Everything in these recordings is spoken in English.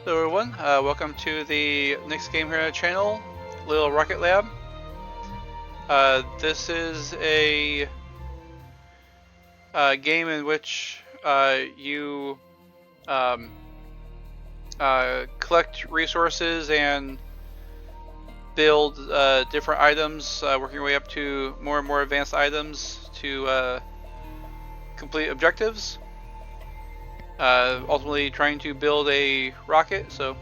Hello everyone, welcome to the next game here on the channel, Little Rocket Lab. This is a game in which you collect resources and build different items, working your way up to more and more advanced items to complete objectives. Ultimately trying to build a rocket, so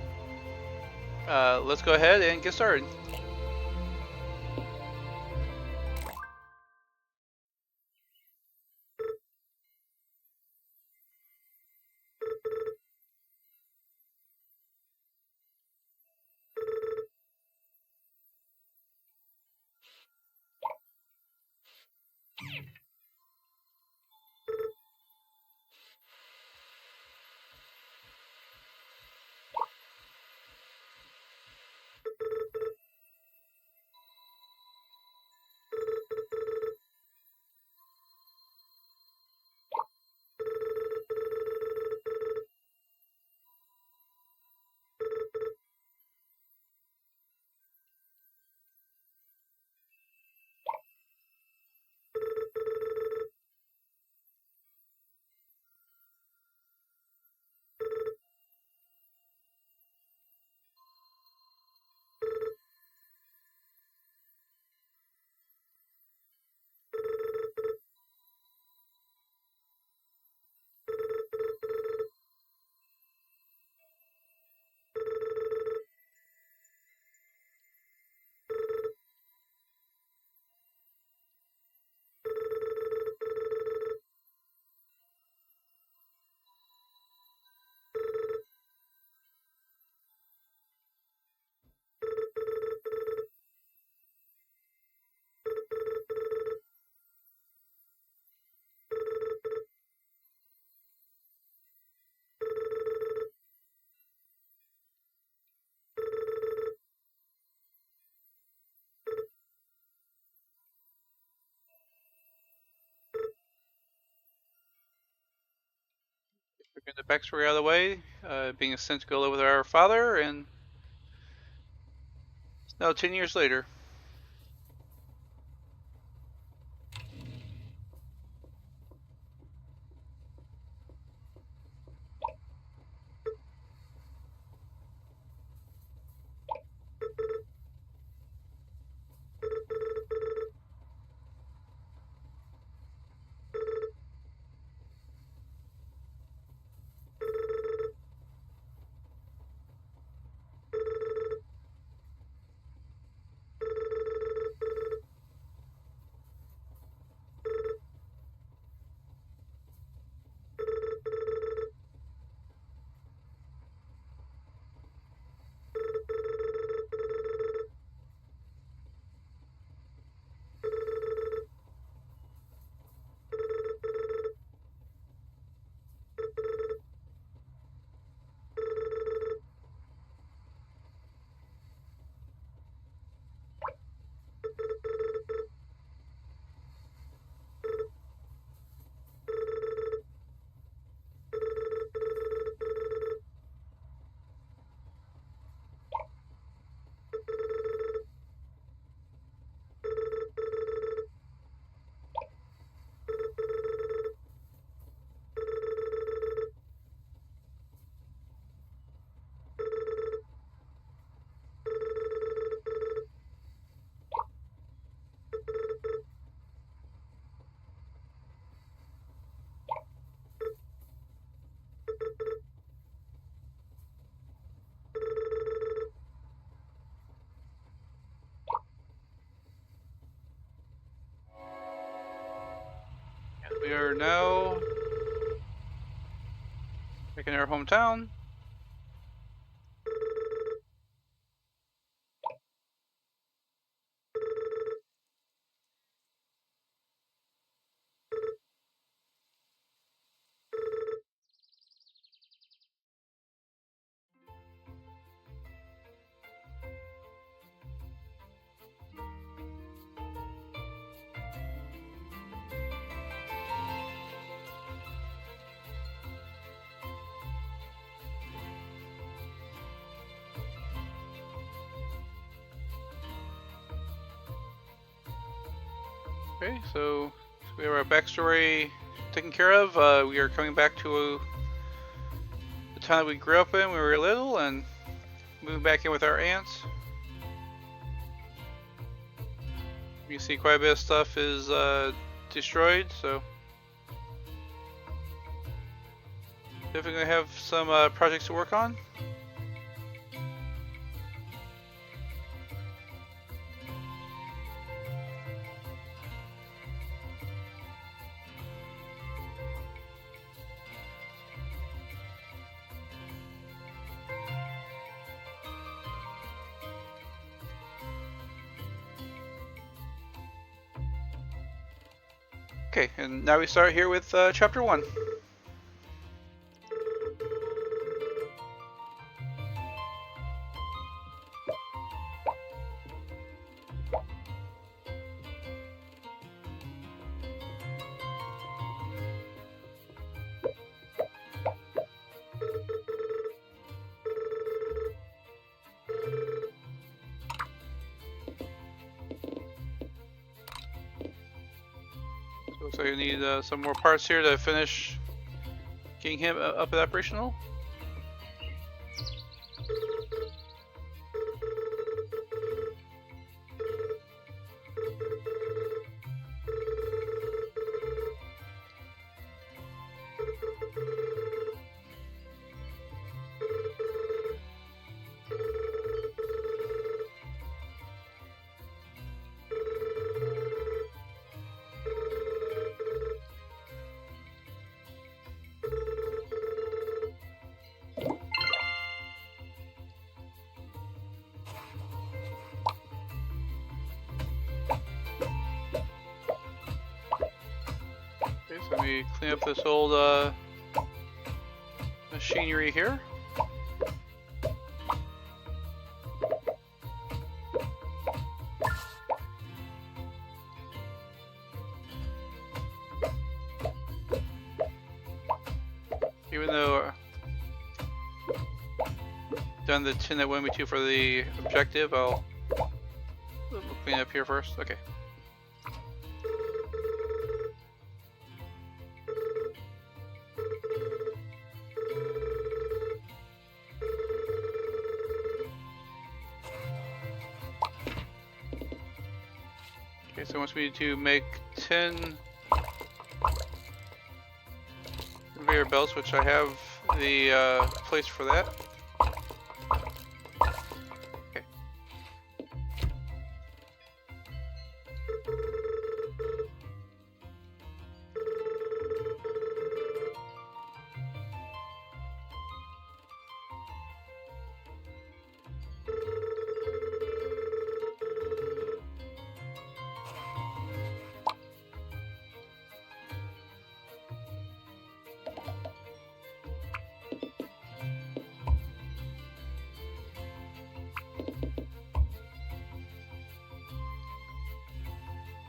let's go ahead and get started. Get the backstory out of the way, being sent to go live with our father, and now 10 years later. And we are now back in our hometown. Okay, so we have our backstory taken care of. We are coming back to the town that we grew up in when we were little and moving back in with our aunts. You see quite a bit of stuff is destroyed, so definitely gonna have some projects to work on. Okay, and now we start here with chapter 1. So looks like I need some more parts here to finish getting him up and operational. Okay, so let me clean up this old machinery here. Even though done the tin that went me to for the objective, I'll clean up here first. Okay. Okay, so it wants me to make 10 conveyor belts, which I have the place for that. Okay.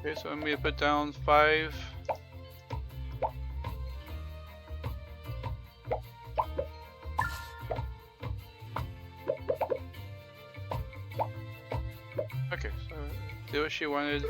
Okay, so I'm going to put down 5. Okay, so do what she wanted.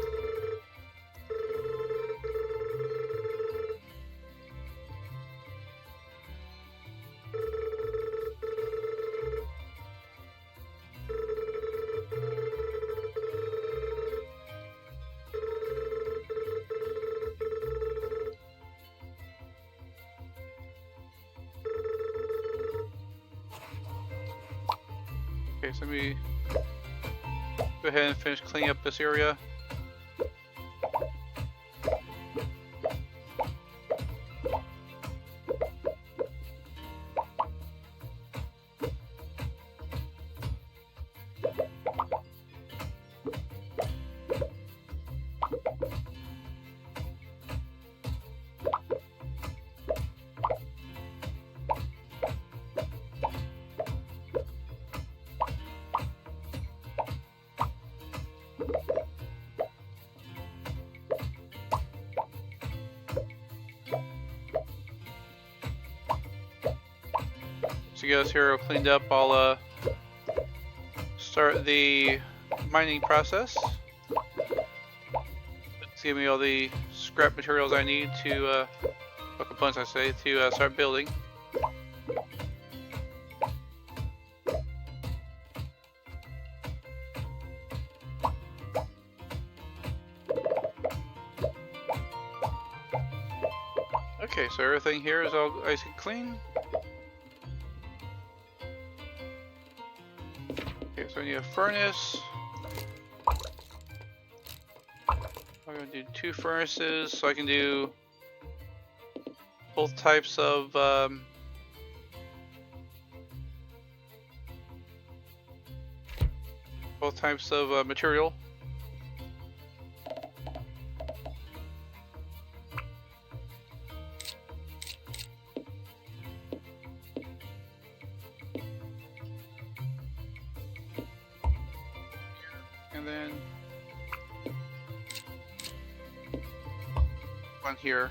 Okay, so let me go ahead and finish cleaning up this area. So you guys here are cleaned up, I'll start the mining process. It's giving me all the scrap materials I need to, or components I say, to start building. Okay, so everything here is all nice and clean. Okay, so I need a furnace. I'm going to do 2 furnaces so I can do both types of material. And then one here.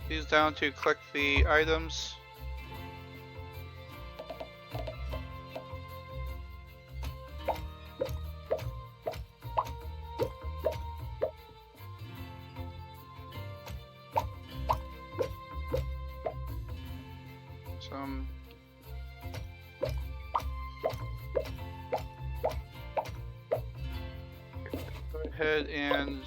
These down to collect the items. Some go ahead and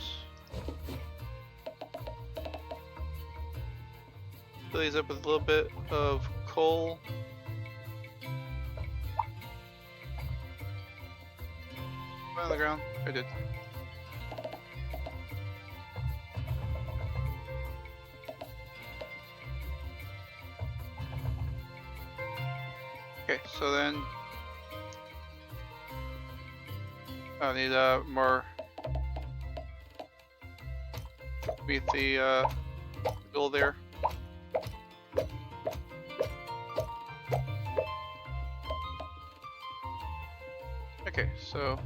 fill these up with a little bit of coal. On the ground. I did. Okay, so then I need more meet the goal there. Okay, so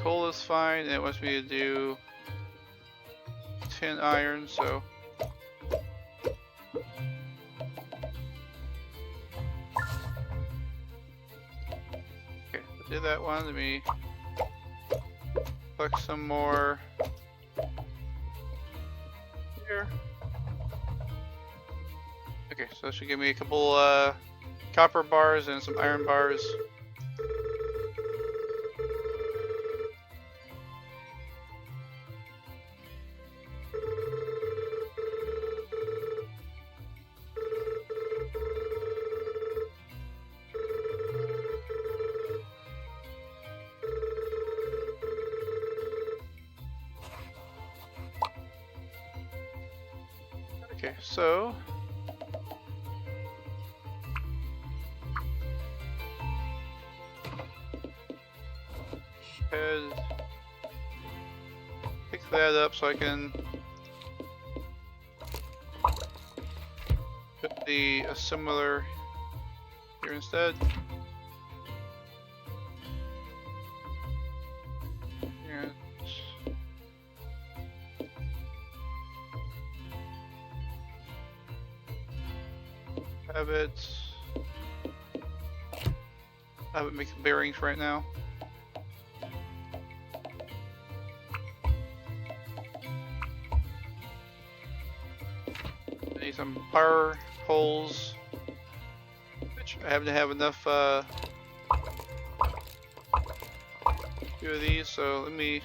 coal is fine, and it wants me to do 10 iron, so okay, I did that one. Let me collect some more here. Okay, so that should give me a couple copper bars and some iron bars. Okay, so pick that up so I can put the assembler here instead. And have it make bearings right now. I need some power poles, which I happen to have enough few of these, so let me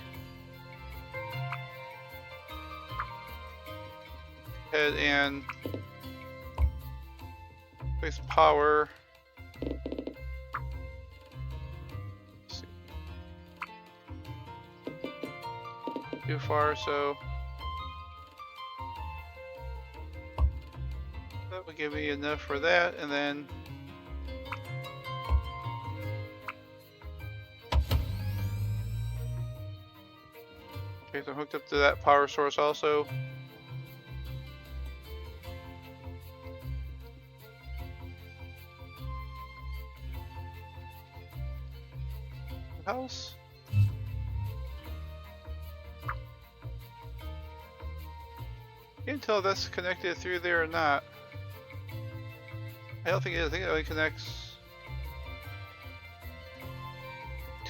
go ahead and place power. Too far, so that would give me enough for that, and then okay, so I'm hooked up to that power source also. house. Can't tell if that's connected through there or not. I don't think it is. I think it only connects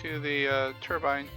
to the turbine.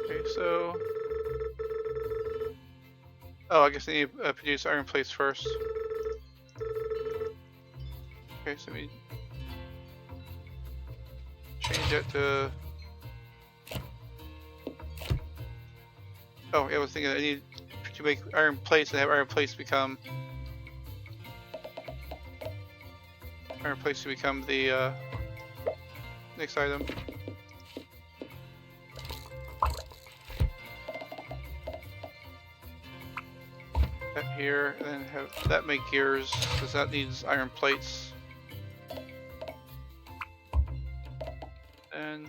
Okay, so... Oh, I guess I need to produce iron plates first. Okay, so we change that to... Oh, yeah, I was thinking I need to make iron plates and have iron plates become... Iron plates to become the next item. That here, and then have that make gears, because that needs iron plates. And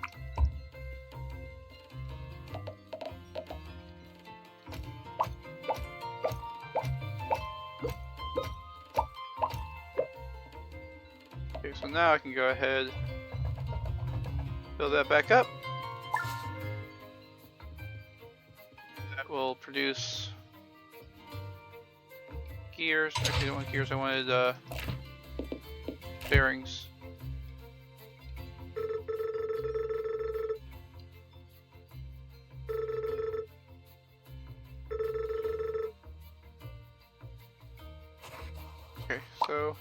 okay, so now I can go ahead, build that back up. That will produce gears. Actually, I don't want gears, I wanted bearings. Okay, so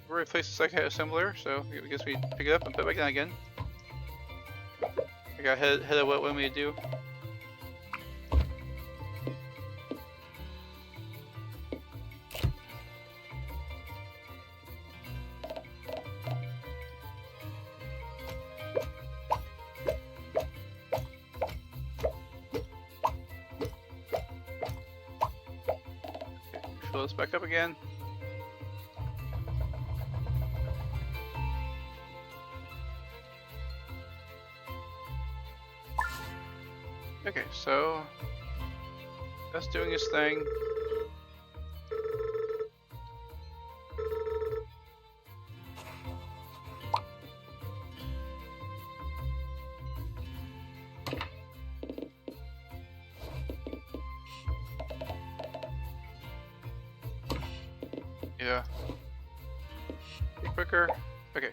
we'll replace the second assembler, so I guess we pick it up and put it back down again. I got head of what we want me to do. Fill this back up again. Okay, so that's doing its thing. Yeah. Be quicker. Okay.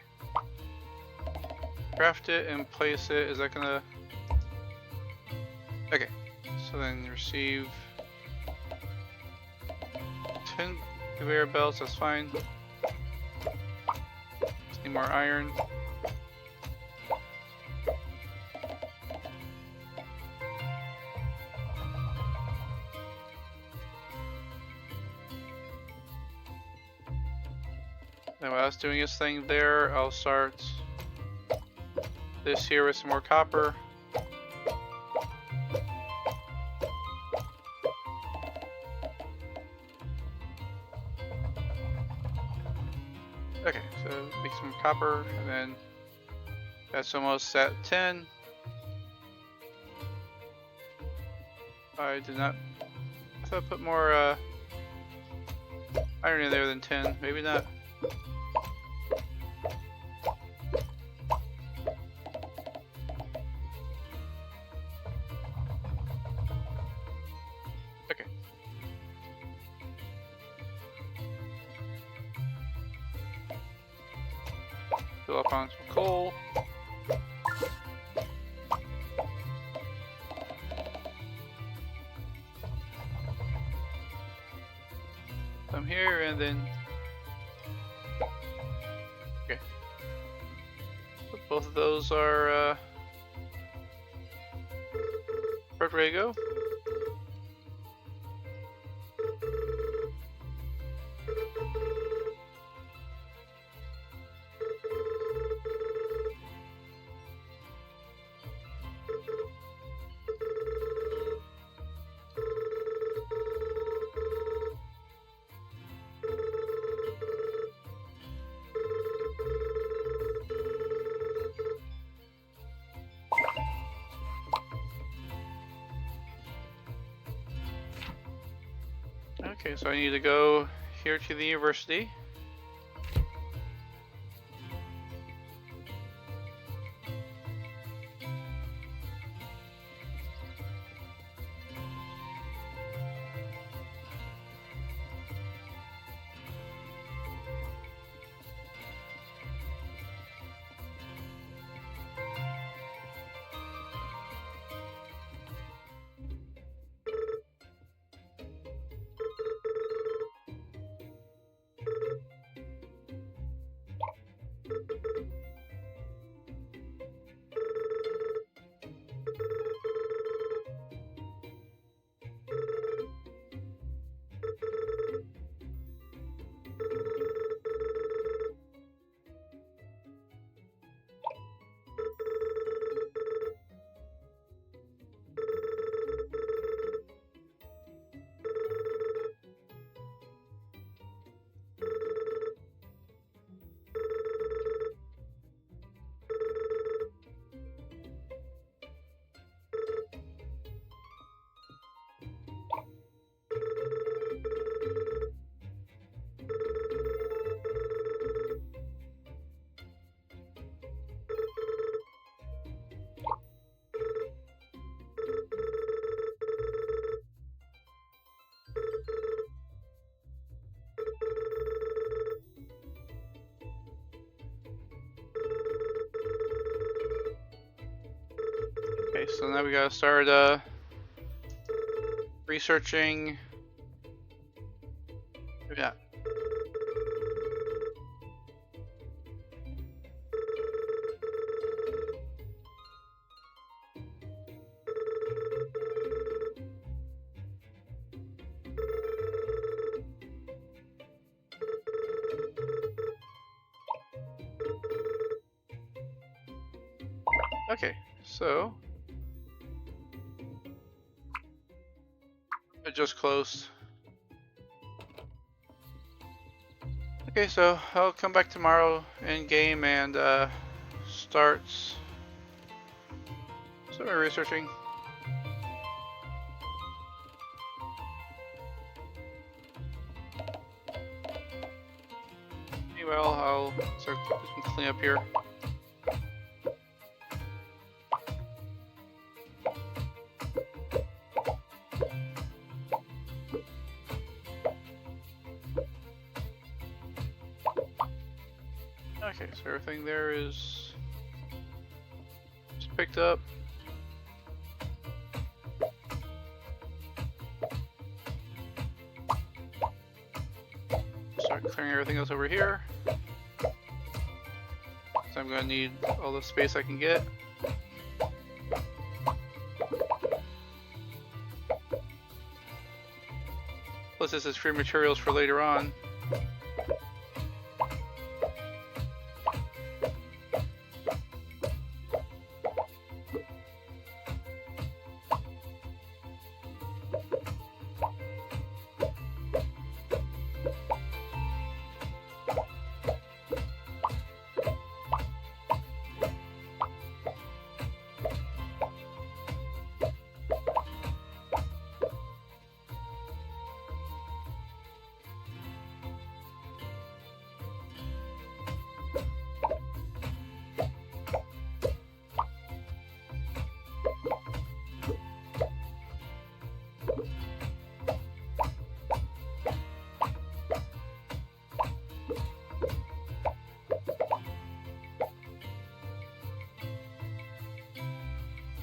Craft it and place it. Is that gonna... Okay. So then receive 10 conveyor belts. That's fine. Just need more iron. And while I was doing this thing there, I'll start this here with some more copper. Okay, so make some copper, and then that's almost at 10. I did not... I thought I put more iron in there than 10. Maybe not. Okay. Fill up on some coal. Some here, and then okay. So both of those are ready to go. Okay, so I need to go here to the university. Okay, so now we gotta start researching. Yeah. Okay, so it just closed. Okay, so I'll come back tomorrow in game and start researching. Well, I'll start doing some cleanup here. Okay, so everything there is just picked up. Start clearing everything else over here. So I'm gonna need all the space I can get. Plus this is free materials for later on.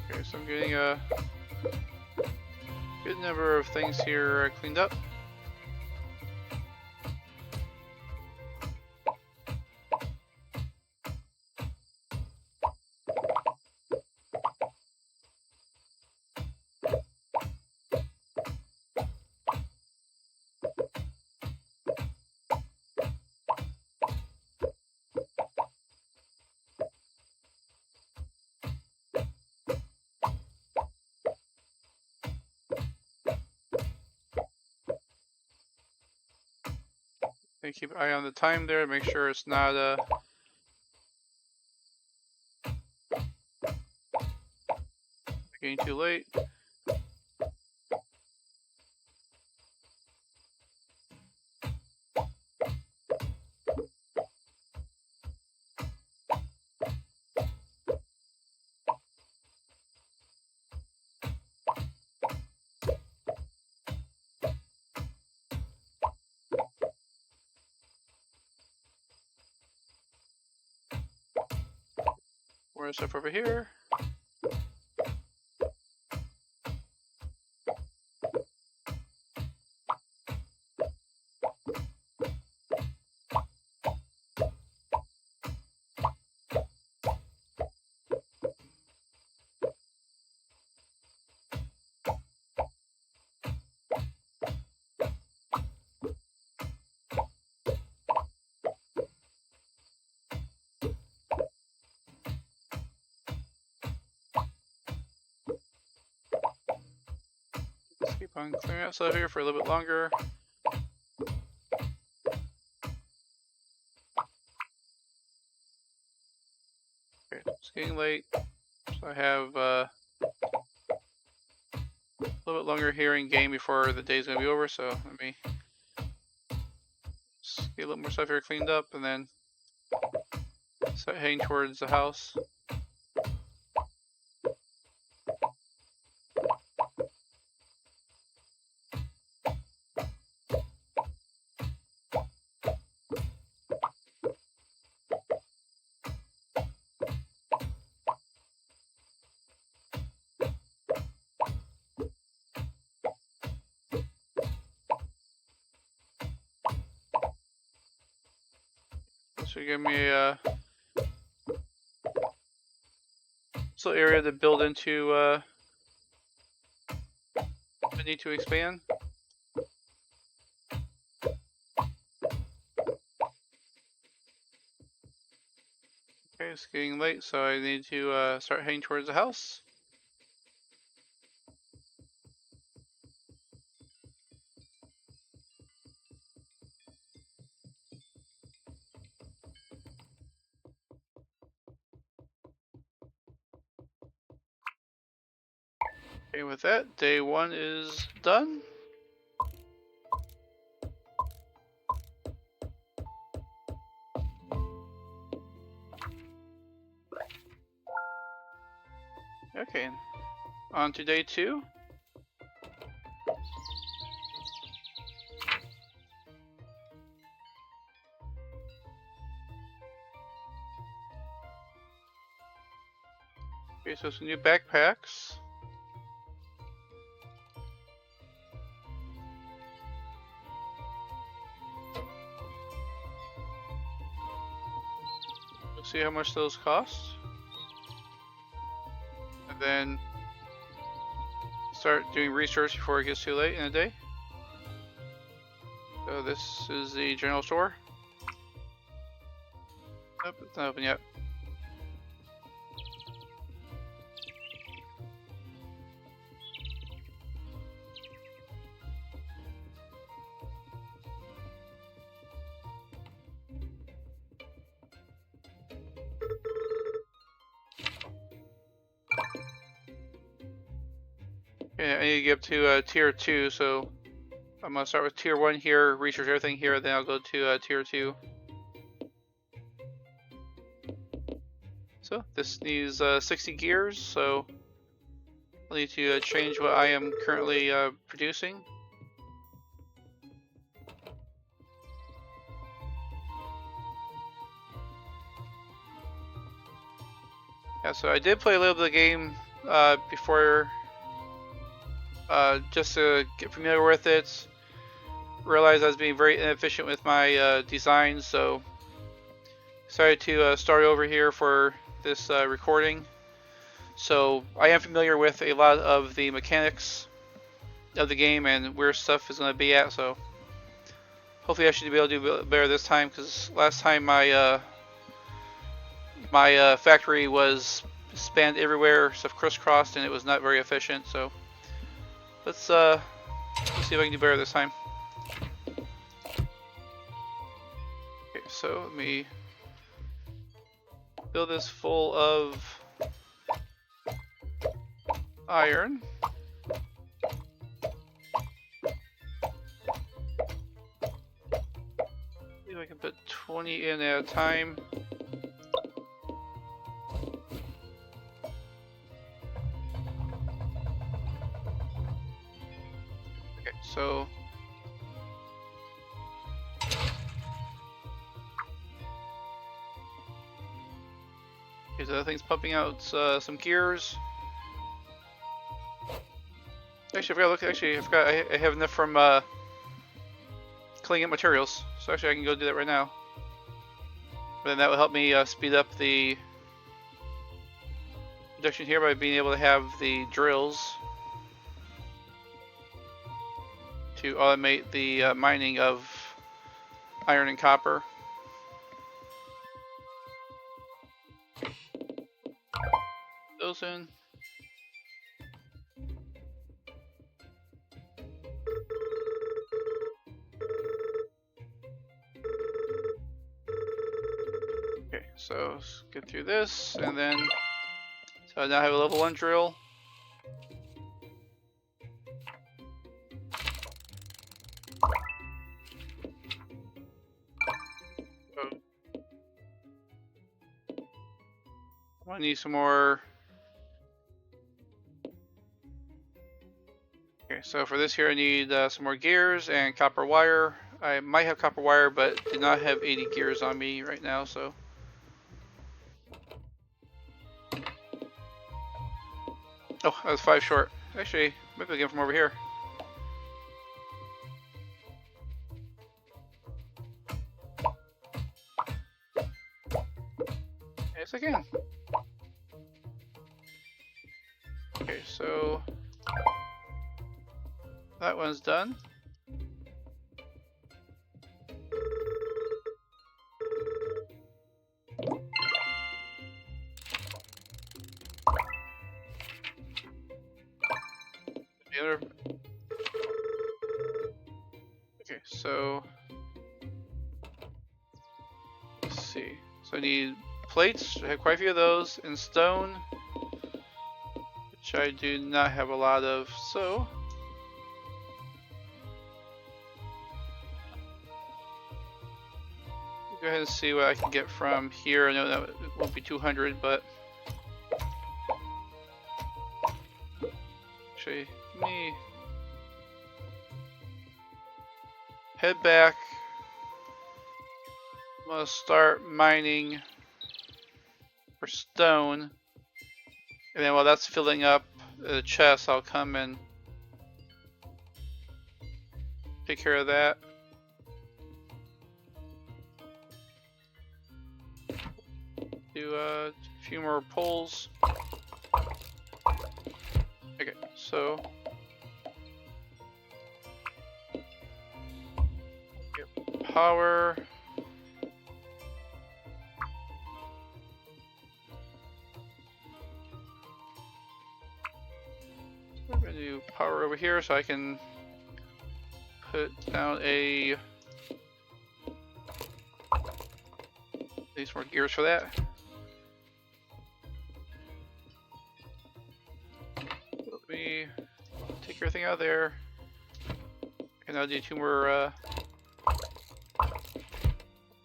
Okay, so I'm getting a good number of things here cleaned up. And keep an eye on the time there to make sure it's not getting too late. More stuff over here. Let's keep on clearing out stuff here for a little bit longer. Okay, it's getting late. So I have a little bit longer here in game before the day's gonna be over, so let me just get a little more stuff here cleaned up and then start heading towards the house. This should give me a little area to build into. I need to expand. Okay, it's getting late, so I need to start heading towards the house. Okay, with that, day one is done. Okay, on to day two. Okay, so some new backpacks. Let's see how much those cost. And then start doing research before it gets too late in the day. So this is the general store. Nope, it's not open yet. Okay, I need to get up to tier 2, so I'm gonna start with tier 1 here, research everything here, then I'll go to tier 2. So this needs 60 gears, so I'll need to change what I am currently producing. Yeah, so I did play a little bit of the game before, just to get familiar with it. Realized I was being very inefficient with my designs, so decided to start over here for this recording. So I am familiar with a lot of the mechanics of the game and where stuff is going to be at, so hopefully I should be able to do better this time, because last time my factory was spanned everywhere, stuff crisscrossed, and it was not very efficient. So let's see if I can do better this time. Okay, so let me fill this full of iron. See if I can put 20 in at a time. Okay, so Okay, so that thing's pumping out some gears. Actually, I forgot. Look, actually, I forgot. I have enough from cleaning up materials, so actually I can go do that right now. But then that will help me speed up the production here by being able to have the drills to automate the mining of iron and copper. Those in. Okay, so let's get through this, and then so I now have a level 1 drill. I need some more. Okay, so for this here I need some more gears and copper wire. I might have copper wire, but do not have 80 gears on me right now, so. Oh, I was 5 short. Actually, maybe I'll get from over here. Yes, I can. Okay, so that one's done. The other. Okay, so let's see. So I need plates. I have quite a few of those, and stone, which I do not have a lot of. So go ahead and see what I can get from here. I know that it won't be 200, but actually, let me head back. I'm gonna start mining for stone, and then while that's filling up the chest, I'll come and take care of that. Do a few more poles. Okay, so power. We're gonna do power over here so I can put down a. Need some more gears for that. Let me take everything out of there. And I'll do 2 more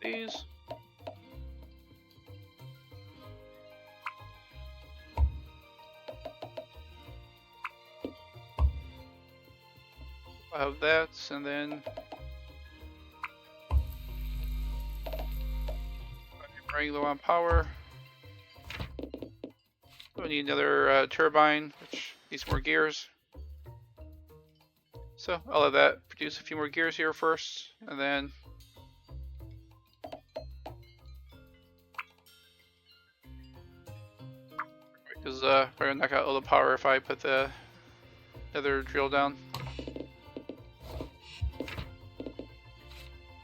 these. I'll have that, and then I'm running low on power. We need another turbine, which needs more gears. So I'll let that produce a few more gears here first, and then because we're gonna knock out all the power if I put the other drill down.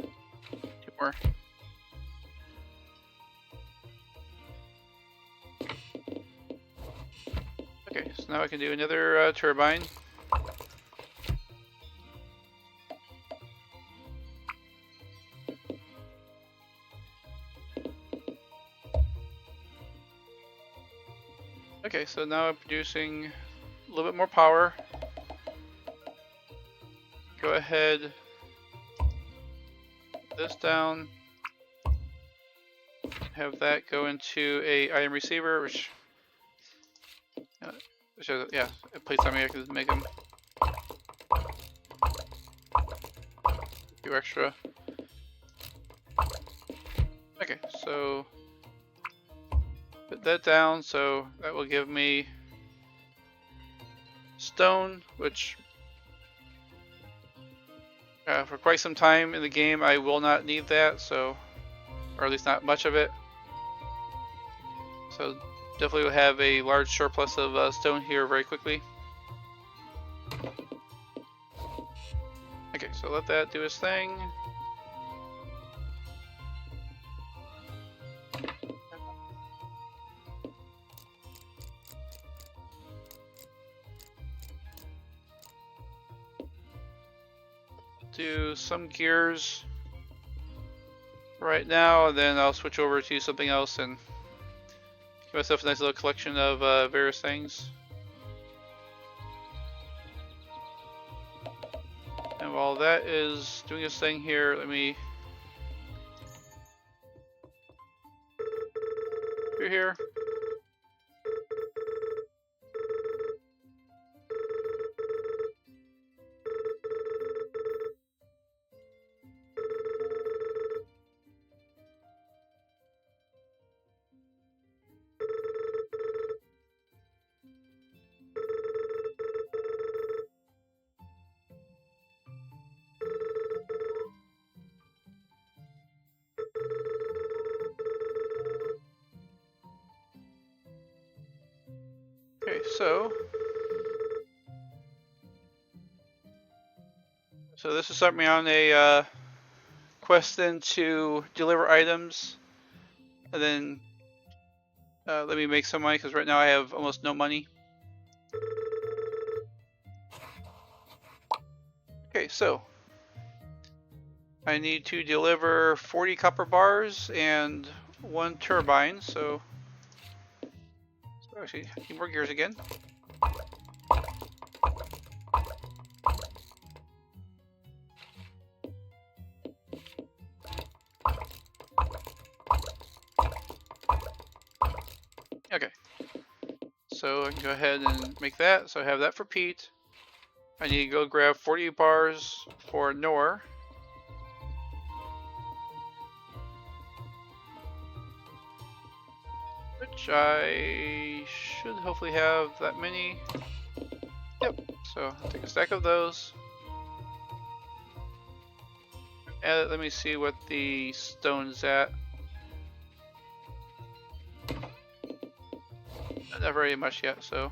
2 more. Okay, so now I can do another turbine. Okay, so now I'm producing a little bit more power. Go ahead, put this down, have that go into a item receiver, which yeah, a place on me I can make them a few extra. Okay, so Put that down, so that will give me stone, which for quite some time in the game I will not need that, so, or at least not much of it. So definitely will have a large surplus of stone here very quickly. Okay, so let that do its thing. Do some gears right now, and then I'll switch over to something else and give myself a nice little collection of various things. And while that is doing its thing here, let me through here. Okay, so this is starting me on a quest then to deliver items, and then let me make some money because right now I have almost no money. Okay, so I need to deliver 40 copper bars and 1 turbine, so actually I need more gears again. Okay, so I can go ahead and make that, so I have that for Pete. I need to go grab 40 bars for Nor. Which I should hopefully have that many. Yep, so I'll take a stack of those. And let me see what the stone's at. Not very much yet, so.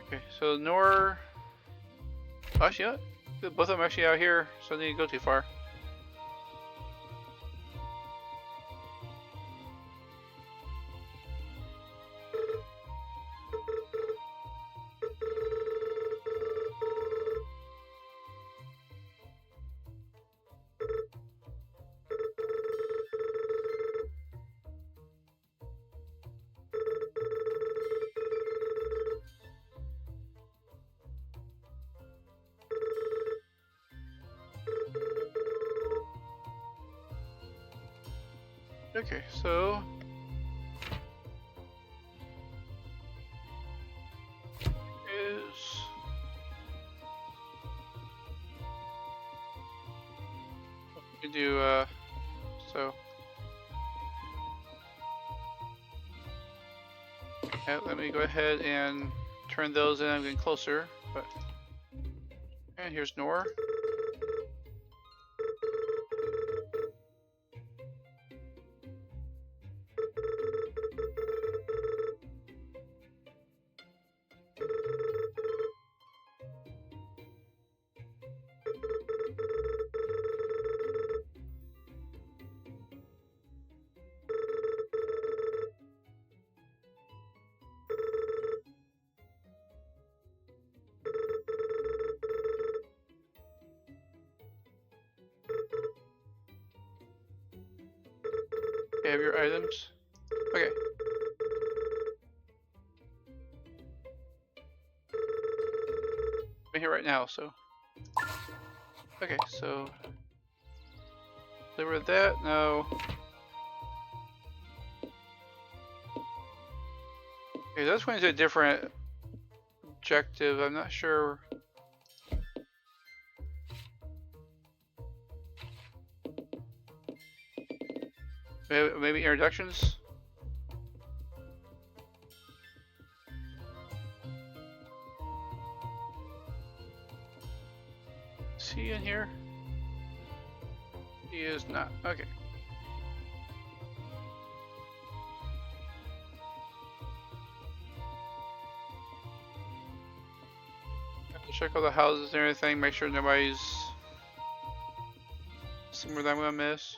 Okay, so Nor. Actually, you know what? Both of them actually out here, so I need to go too far. Okay, so is we can do so let me go ahead and turn those in. I'm getting closer, but and here's Nor. Okay, have your items. Okay. I'm here right now, so. Okay, so. Deliver that? No. Okay, that's going to a different objective. I'm not sure. Maybe introductions? Is he in here? He is not. Okay. Check all the houses and everything, make sure nobody's somewhere that I'm gonna miss.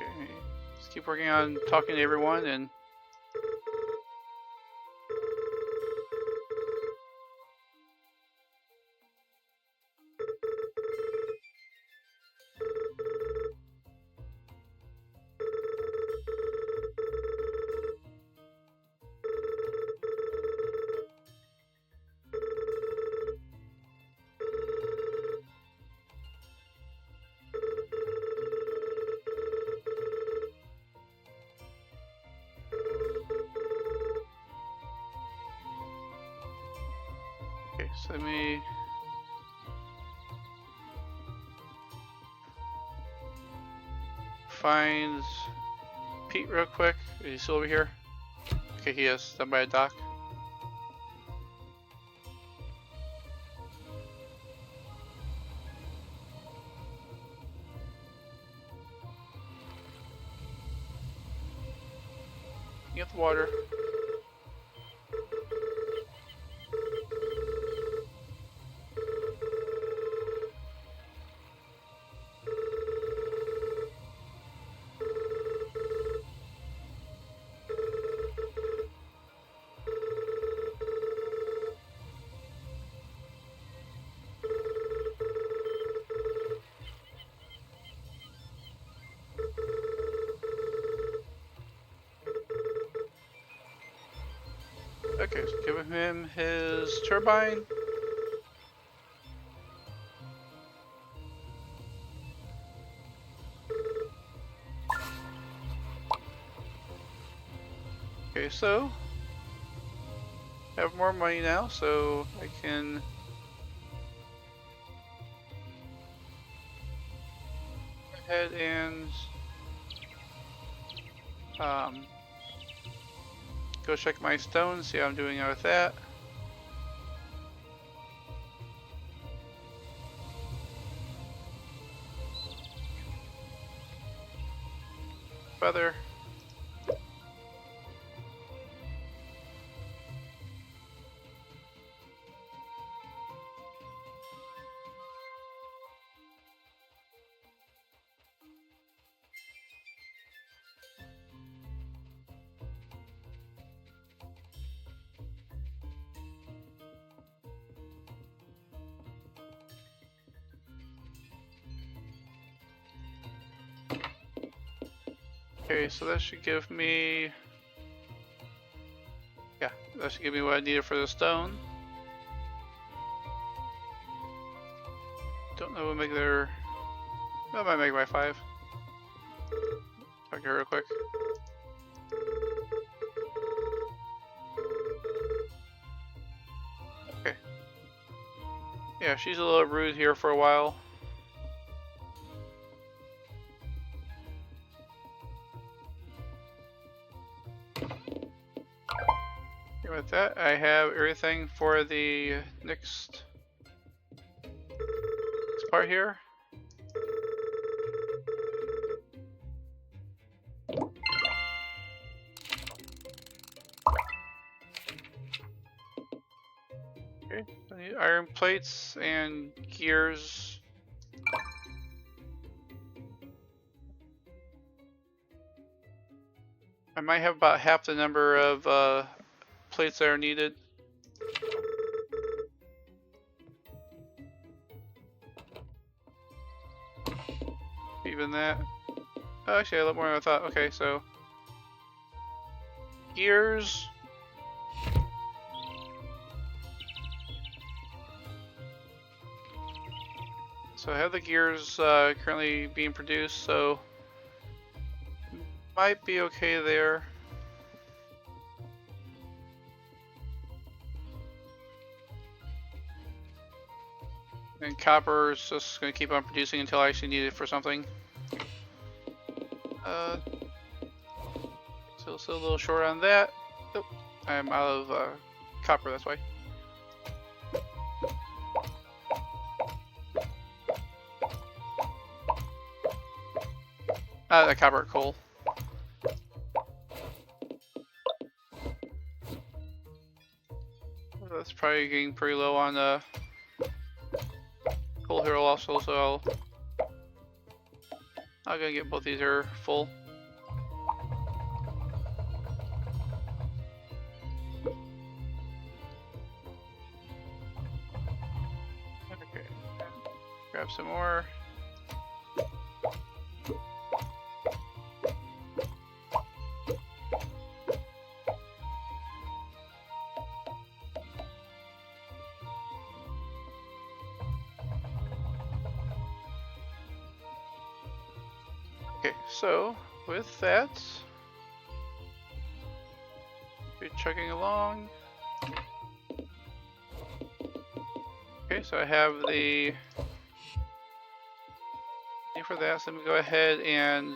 Okay, just keep working on talking to everyone and okay, so let me find Pete real quick. Is he still over here? Okay, he is. Down by a dock. Get the water. Okay, so give him his turbine. Okay, so I have more money now, so I can go ahead and go check my stones, see how I'm doing with that. Feather. Okay, so that should give me, yeah, that should give me what I needed for the stone. Don't know what make their, that might make my 5. Talk to her real quick. Okay. Yeah, she's a little rude here for a while. With that, I have everything for the next part here. Okay, I need iron plates and gears. I might have about half the number of plates that are needed. Even that. Oh, actually, a lot more than I thought. Okay, so gears. So I have the gears currently being produced, so might be okay there. And copper is just going to keep on producing until I actually need it for something. Still a little short on that. Oh, I'm out of copper, that's why. The copper coal. That's probably getting pretty low on coal here also, so I'm gonna get both these here full. Okay, grab some more. Okay, so with that, we're chugging along. Okay, so I have the thing for that. So let me go ahead and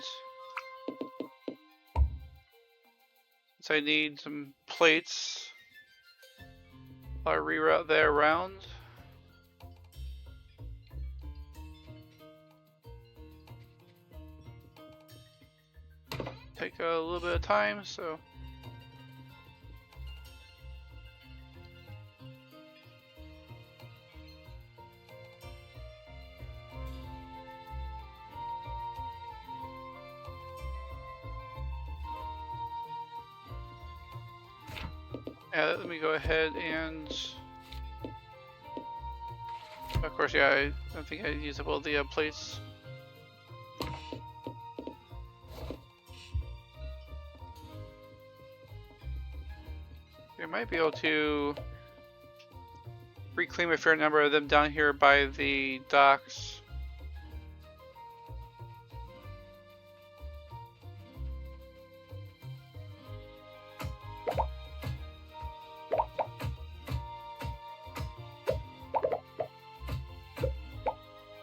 since I need some plates, I'll reroute that around. Take a little bit of time, so let me go ahead and of course, yeah, I don't think I used up all the plates. I might be able to reclaim a fair number of them down here by the docks.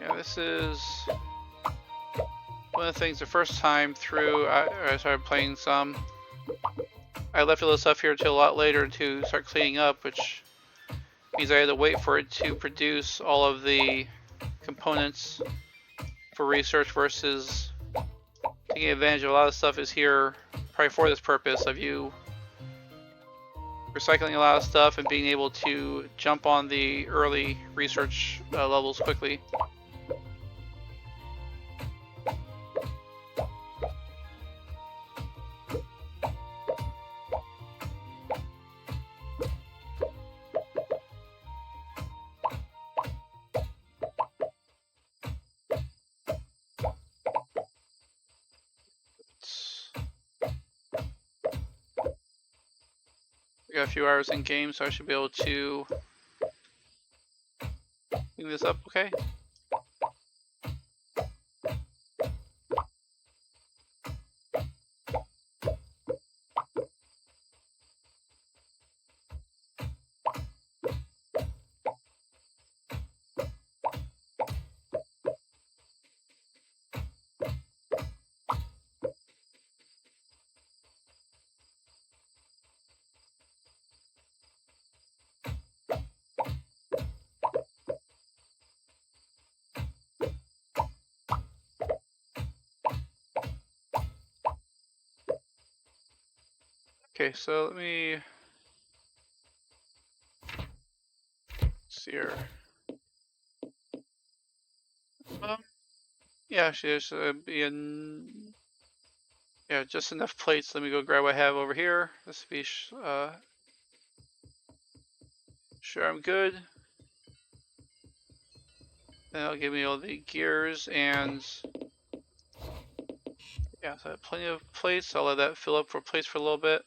Yeah, this is one of the things the first time through I started playing some. I left all the stuff here until a lot later to start cleaning up, which means I had to wait for it to produce all of the components for research versus taking advantage of a lot of stuff is here probably for this purpose of you recycling a lot of stuff and being able to jump on the early research levels quickly. We got a few hours in game, so I should be able to clean this up okay. Okay, so let me see here. Yeah, actually, there's yeah, just enough plates. Let me go grab what I have over here. This be sure I'm good. Then it'll give me all the gears and yeah, so I have plenty of plates. I'll let that fill up for plates for a little bit.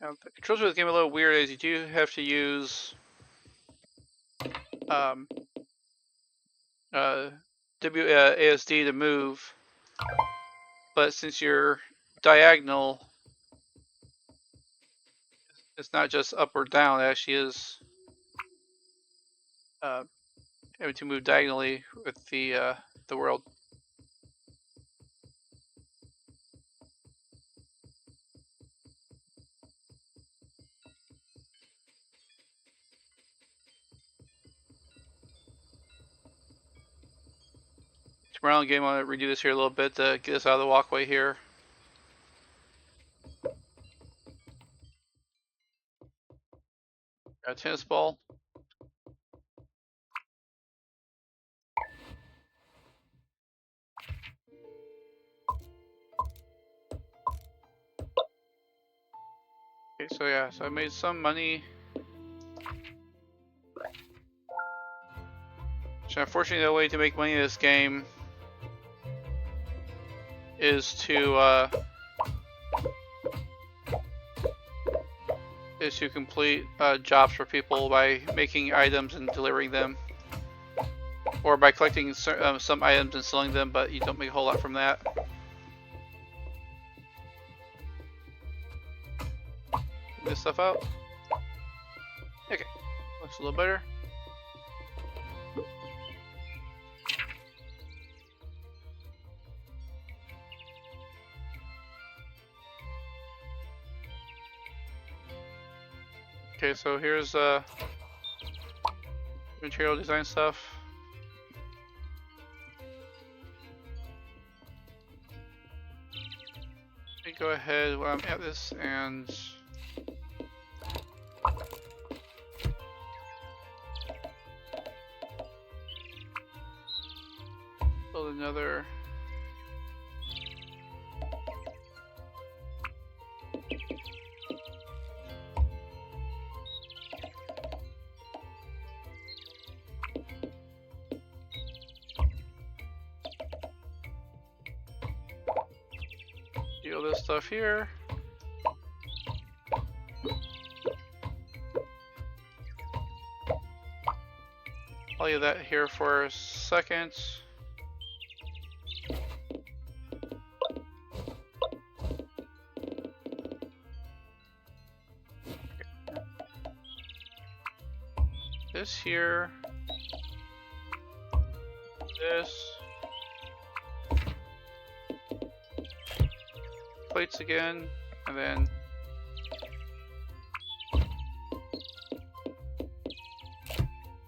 Now, the controls for this game are a little weird, as you do have to use um, WASD to move, but since you're diagonal, it's not just up or down. It actually is having to move diagonally with the world. Tomorrow in the game, I'm going to redo this here a little bit to get us out of the walkway here. Got a tennis ball. Okay, so yeah, so I made some money. So unfortunately, the way to make money in this game is to complete jobs for people by making items and delivering them, or by collecting some items and selling them, but you don't make a whole lot from that. Get this stuff out. Okay, looks a little better. Okay, so here's material design stuff. Let me go ahead while I'm at this and build another. Do all this stuff here. I'll leave that here for a second. This here. This. Plates again, and then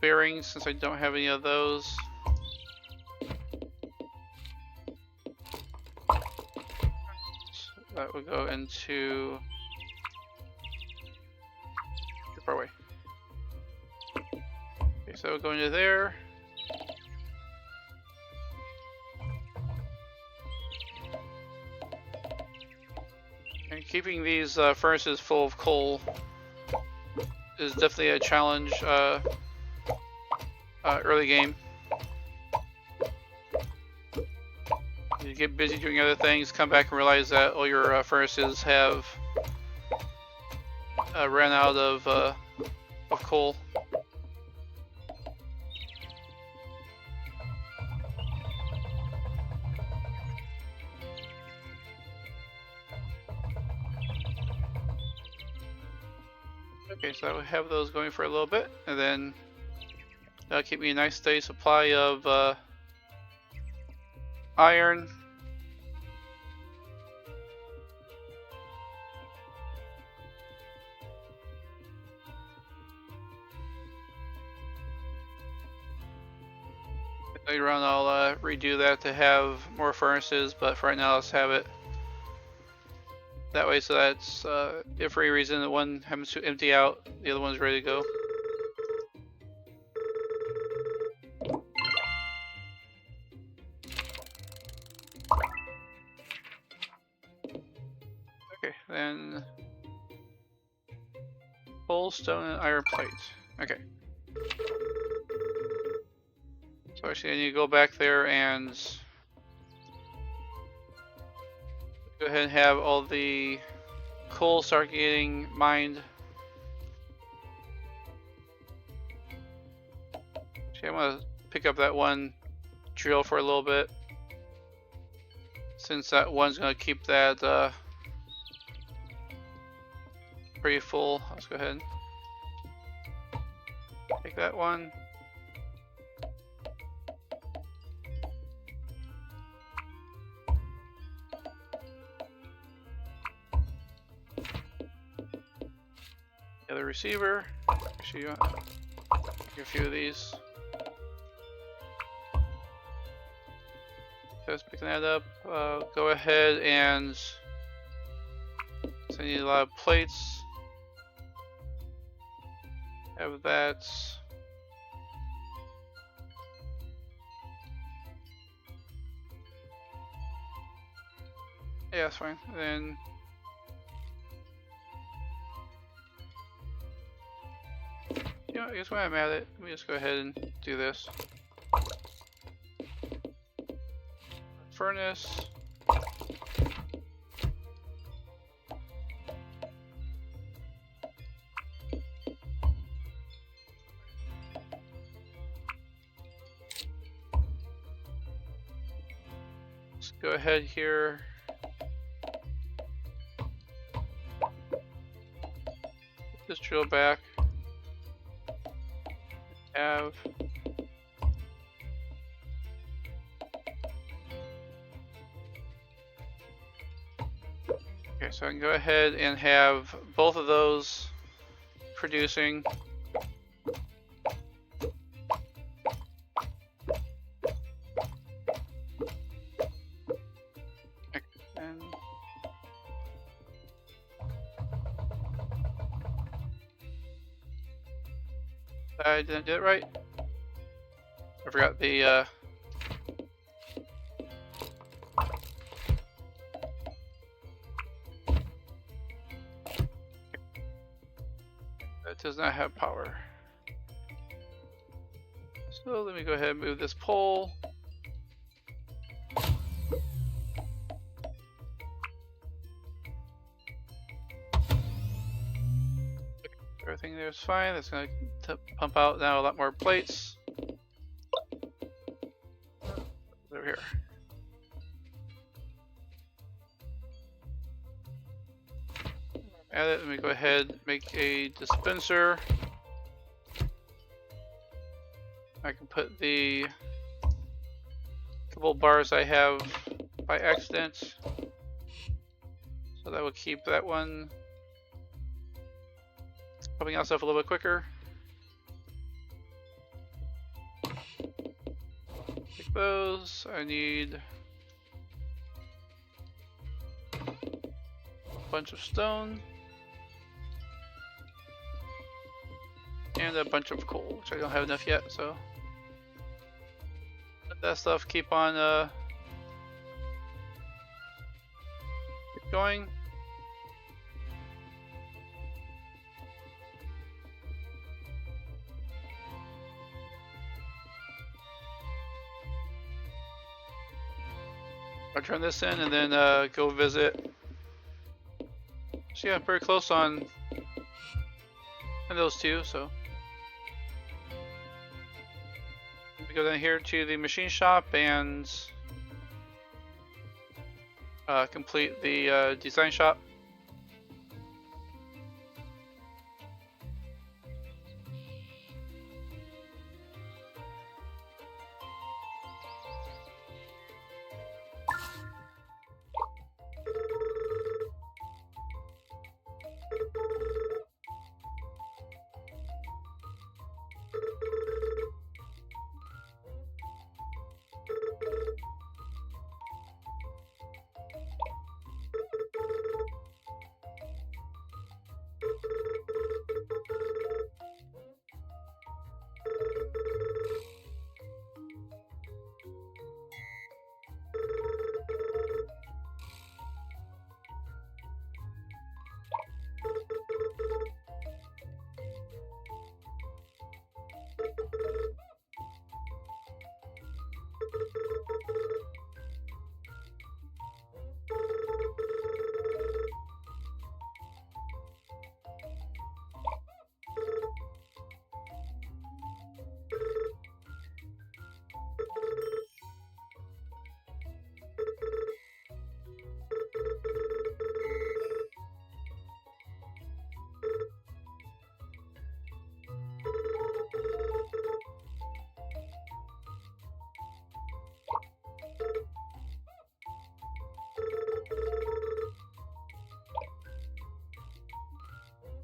bearings, since I don't have any of those. So that would go into too far away. Okay, so that would go into there. And keeping these furnaces full of coal is definitely a challenge early game. You get busy doing other things, come back and realize that all your furnaces have ran out of coal. Okay, so I will have those going for a little bit, and then that'll keep me a nice steady supply of iron. Later on, I'll redo that to have more furnaces, but for right now, let's have it that way. So that's if for any reason the one happens to empty out, the other one's ready to go. Okay, then coal, stone, and iron plate. Okay. So actually, I need to go back there and go ahead and have all the coal start getting mined. Actually, I'm gonna pick up that one drill for a little bit, since that one's gonna keep that pretty full. Let's go ahead and take that one. The other receiver. Actually, take a few of these. Just picking that up. Go ahead and so I need a lot of plates. Have that. Yeah, that's fine. And then you know, I guess when I'm at it, let me just go ahead and do this. Furnace. Let's go ahead here. Put this drill back. Have okay, so I can go ahead and have both of those producing. And I didn't do it right. I forgot the that does not have power. So let me go ahead and move this pole. Everything there is fine. That's going to pump out now a lot more plates. Over here. Add it. Let me go ahead and make a dispenser. I can put the couple bars I have by accident. So that will keep that one pumping out stuff a little bit quicker. Take those. I need a bunch of stone and a bunch of coal, which I don't have enough yet, so let that stuff keep on keep going. I'll turn this in and then go visit. So yeah, I'm pretty close on those two, so we go down here to the machine shop and complete the design shop.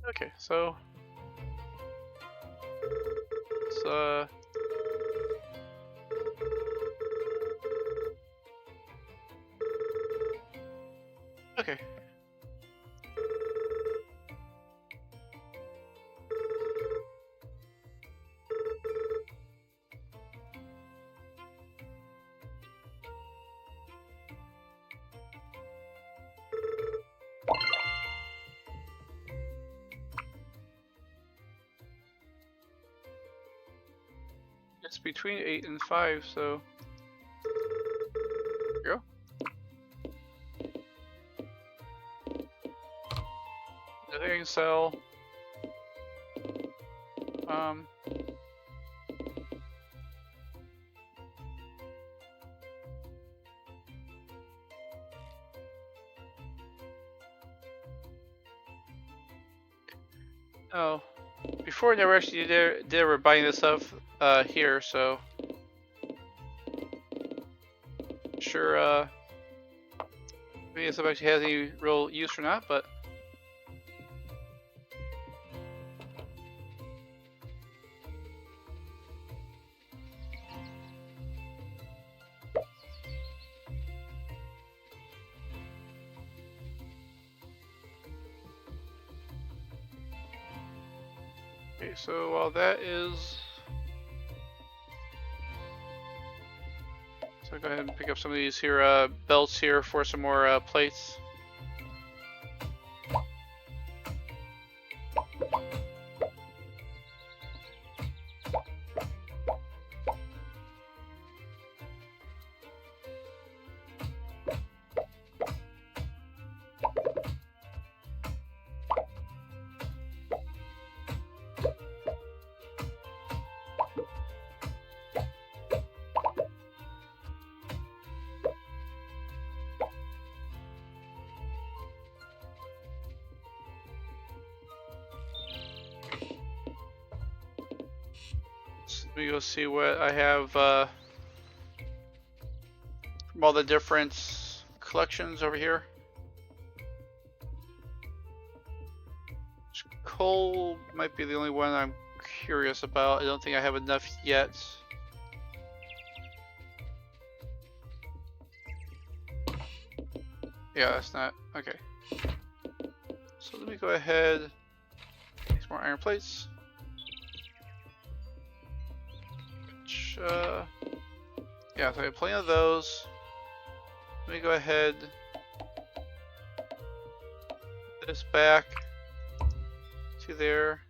Okay, so let's okay. It's between 8 and 5, so here you go. Nothing I can sell. Oh, before I never actually did ever buying this stuff here, so sure maybe this stuff actually has any real use or not, but okay, so while that is, so go ahead and pick up some of these here belts here for some more plates. Let me go see what I have from all the different collections over here. Coal might be the only one I'm curious about. I don't think I have enough yet. Yeah, that's not okay. So let me go ahead. Make more iron plates. Which, yeah, so I have plenty of those. Let me go ahead. Put this back to there.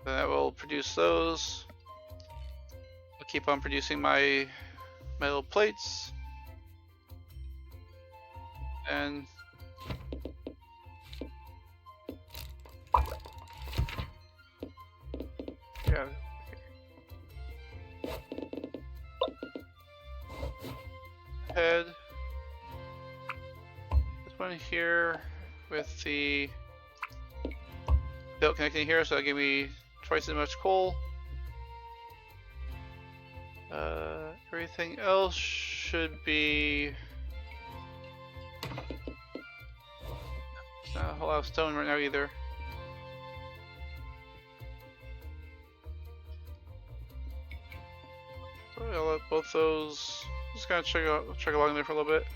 Then that will produce those. I'll keep on producing my metal plates. And yeah. Head. This one here with the belt connecting here, so that'll give me twice as much coal. Everything else should be. It's not a whole lot of stone right now either. So I'll let both those. Just gonna check along there for a little bit.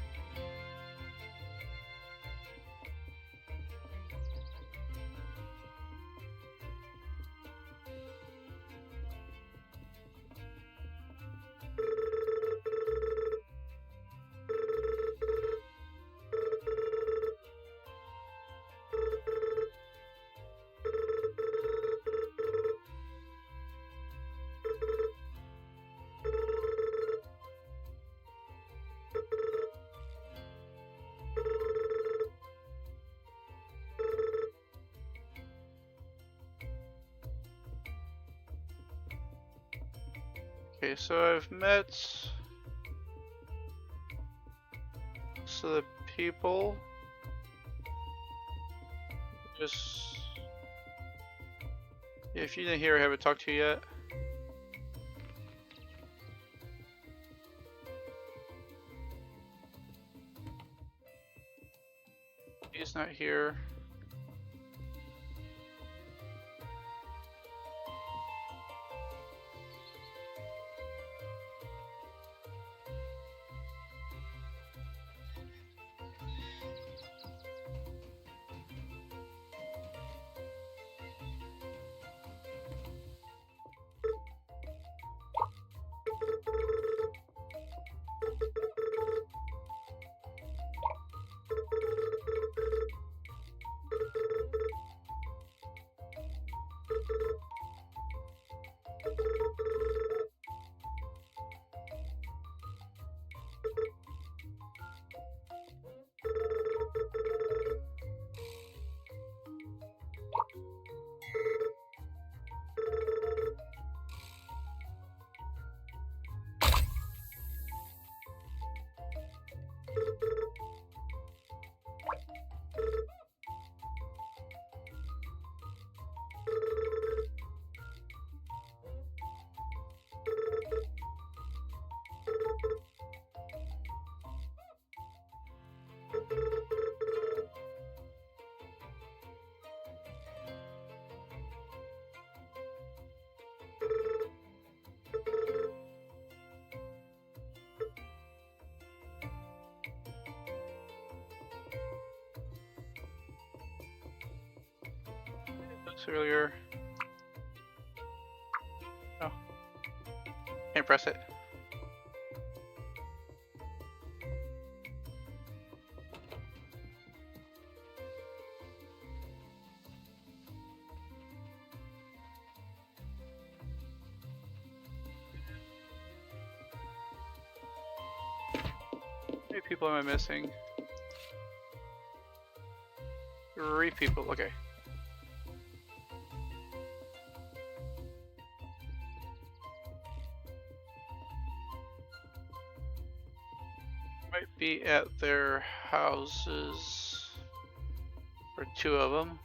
Okay, so I've met most of the people. Just yeah, if you didn't hear, I haven't talked to you yet. He's not here. earlier. Oh. Can't press it. How many people am I missing? 3 people, okay. Might be at their houses, or 2 of them.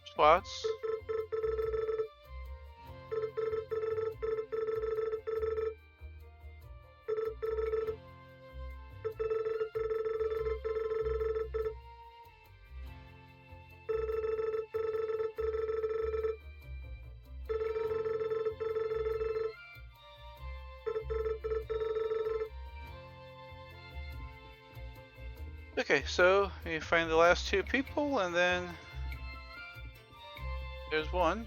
Spots. Okay, so we find the last 2 people, and then there's one.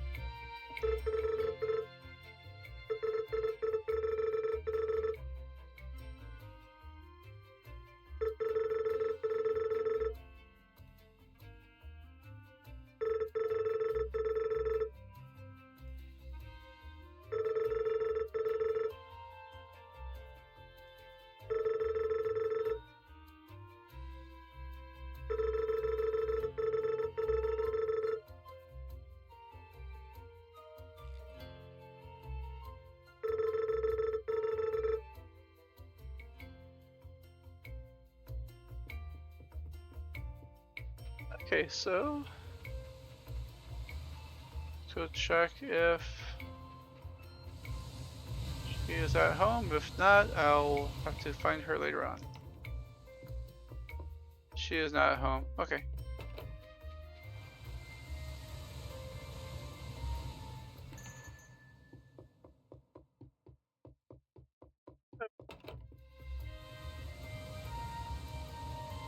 Okay, so let's go check if she is at home. If not, I'll have to find her later on. She is not at home. Okay.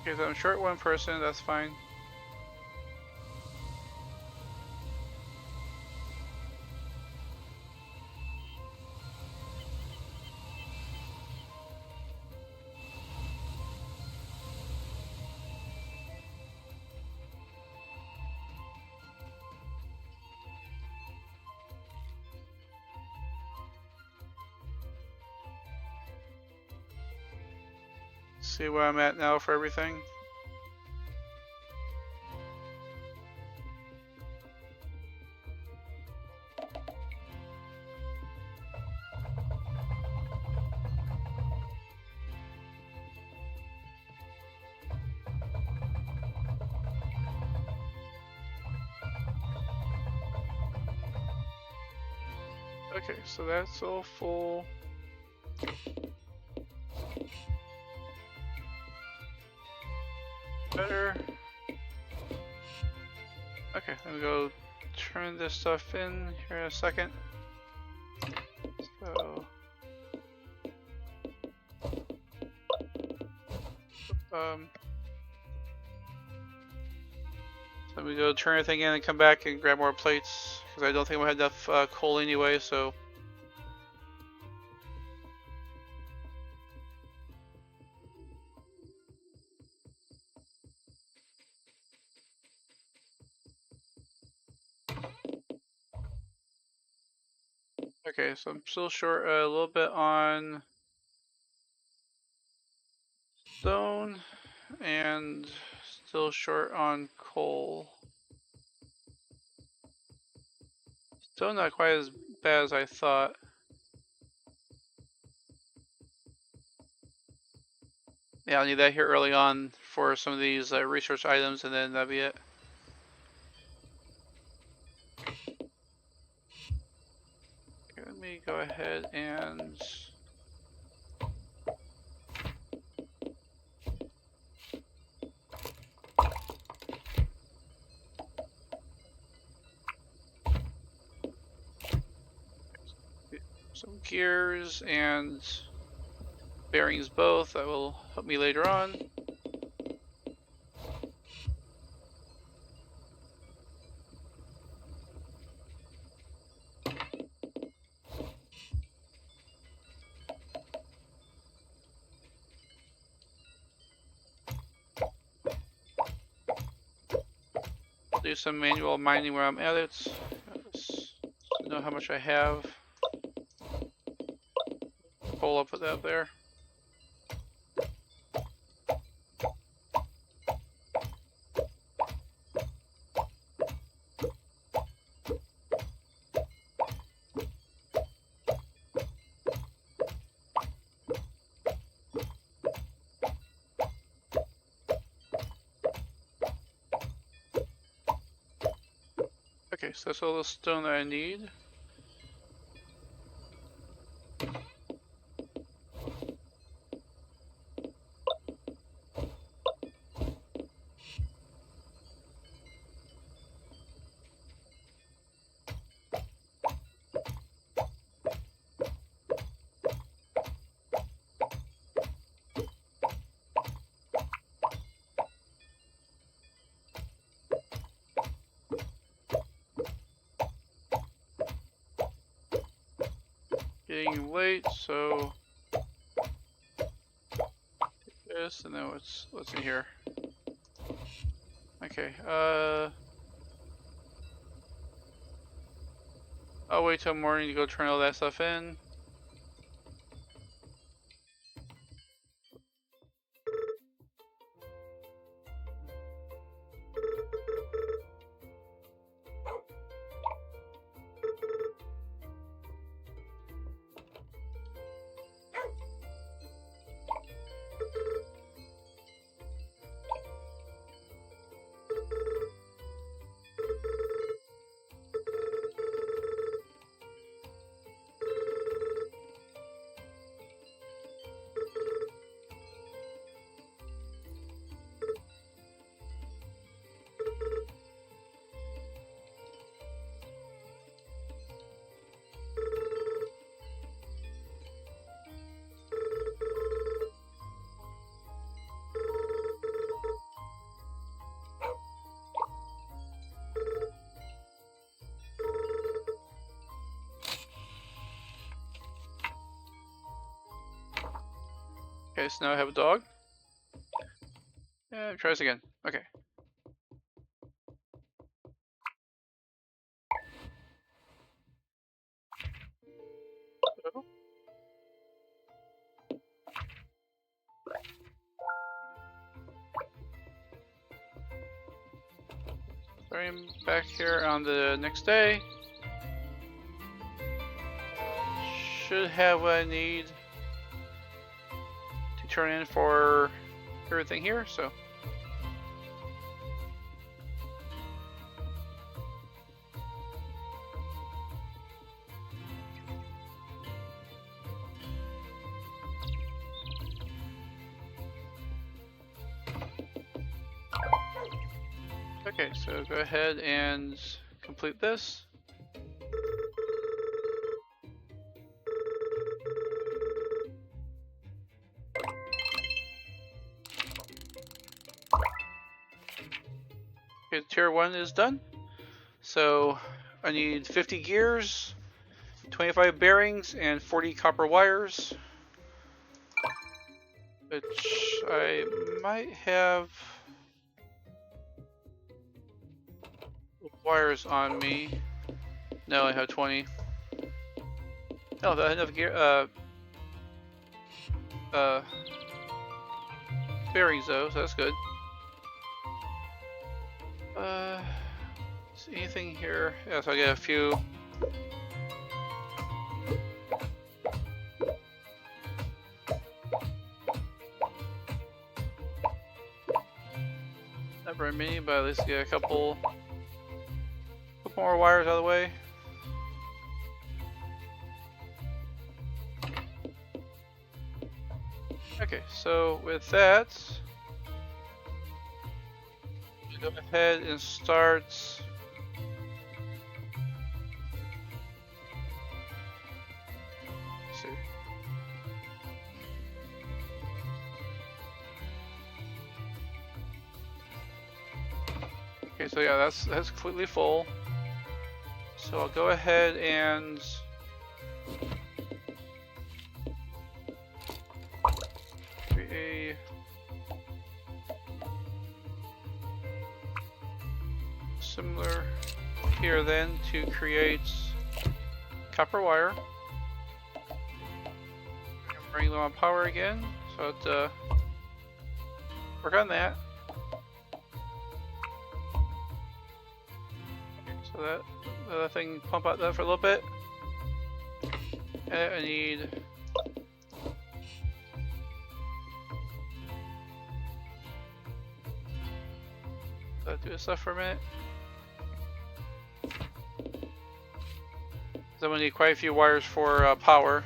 Okay, so I'm short 1 person, that's fine. See where I'm at now for everything. Okay, so that's all full. Better. Okay, let me go turn this stuff in here in a second. So, let me go turn everything in and come back and grab more plates because I don't think we have enough coal anyway. So. Okay, so I'm still short a little bit on stone and still short on coal. Still not quite as bad as I thought. Yeah, I'll need that here early on for some of these research items, and then that'll be it. Okay, let me go ahead and some gears and bearings both. That will help me later on. Do some manual mining where I'm at it. Know how much I have. Pull up with that there. Okay, so that's all the stone that I need. Getting late, so this, and then what's in here? Okay, I'll wait till morning to go turn all that stuff in. Okay, so now I have a dog. Yeah, try this again. Okay. Starting back here on the next day. Should have what I need to turn in for everything here, so. Okay, so go ahead and complete this. Okay, tier 1 is done. So I need 50 gears, 25 bearings, and 40 copper wires. Which I might have wires on me. No, I have 20. No, I have enough gear, bearings though, so that's good. Is anything here? Yeah, so I get a few. Not very many, but at least get a couple more wires out of the way. Okay, so with that, go ahead and start Okay, so yeah, that's completely full. So I'll go ahead and create a similar here then to create copper wire. I'm running low on power again, so I'll work on that. So that other thing, pump out that for a little bit. And I need do this stuff for a minute. So I'm gonna need quite a few wires for power.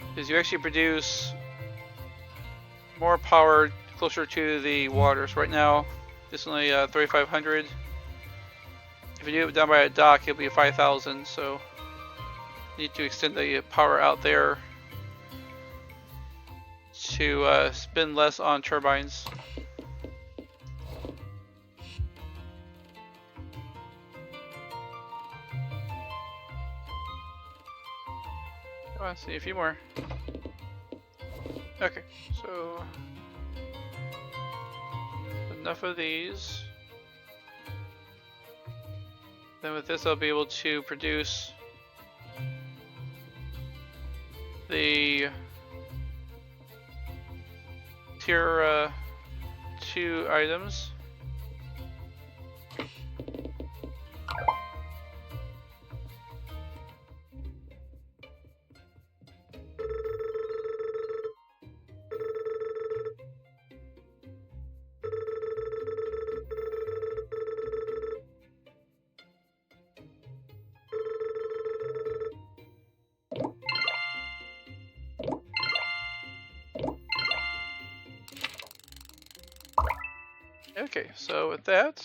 Because you actually produce more power closer to the water. So right now, it's only 3,500. If you do it down by a dock, it'll be 5,000. So you need to extend the power out there to spin less on turbines. Oh, I see a few more. Okay, so enough of these. Then with this I'll be able to produce the tier 2 items. Okay, so with that,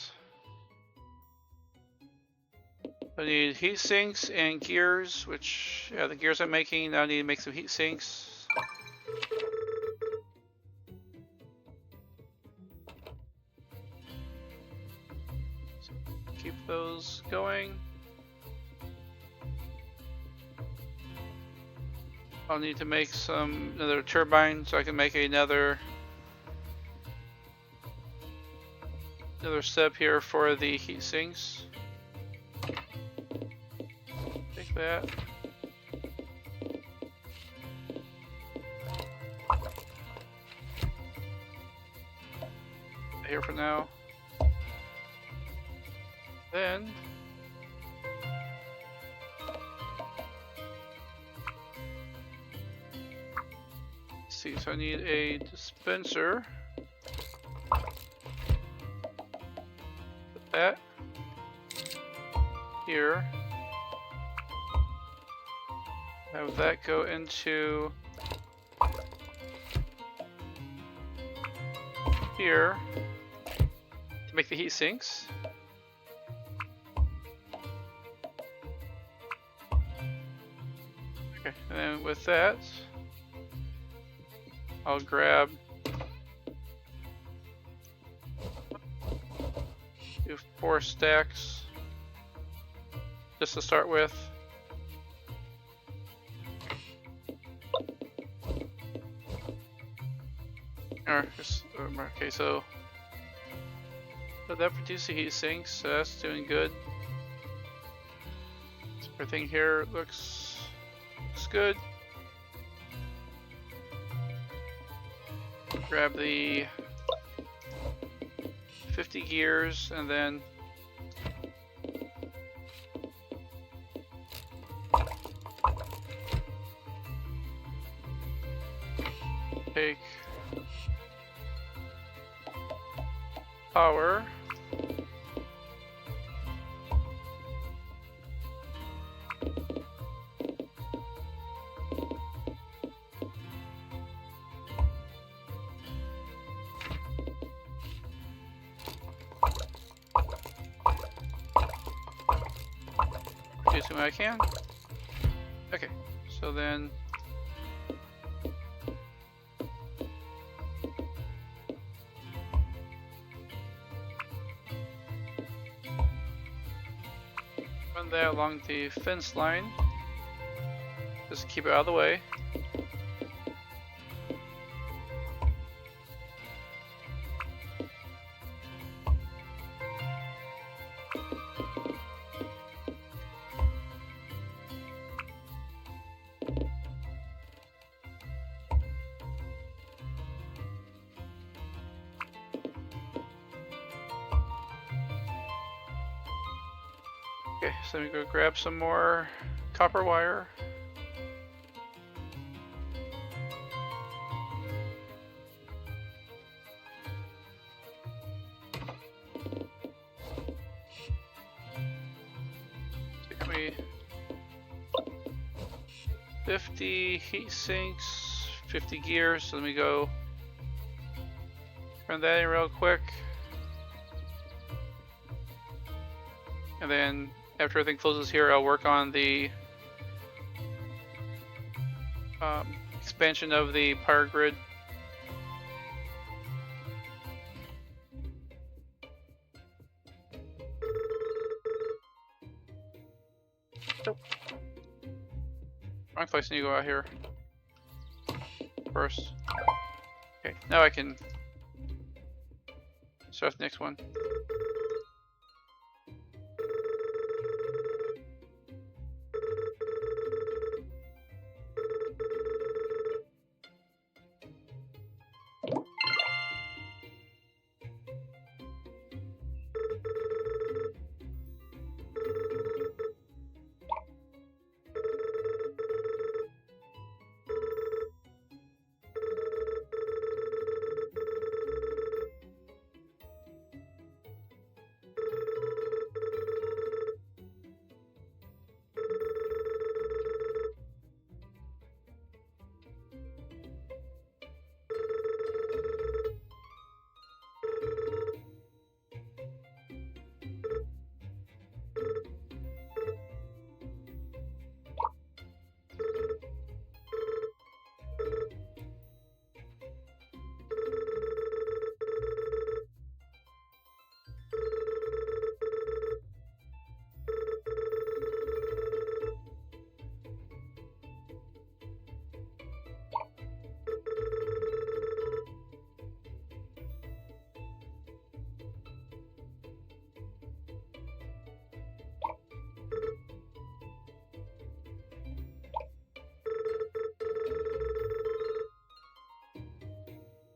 I need heat sinks and gears, which, yeah, the gears I'm making, now I need to make some heat sinks. So keep those going. I'll need to make another turbine so I can make another step here for the heat sinks. Take that. Here for now. Then let's see, so I need a dispenser. Put that here. Have that go into here to make the heat sinks. Okay, and then with that, I'll grab 4 stacks just to start with. Okay, so that produces heat sinks, so that's doing good. So everything here looks good. Grab the 50 gears and then take power. Producing what I can. Okay, so then that along the fence line. Just keep it out of the way. Okay, so let me go grab some more copper wire. Take me 50 heat sinks, 50 gears. So let me go run that in real quick. And then after everything closes here, I'll work on the expansion of the power grid. Nope. Wrong place, I need to go out here first. Okay, now I can start the next one.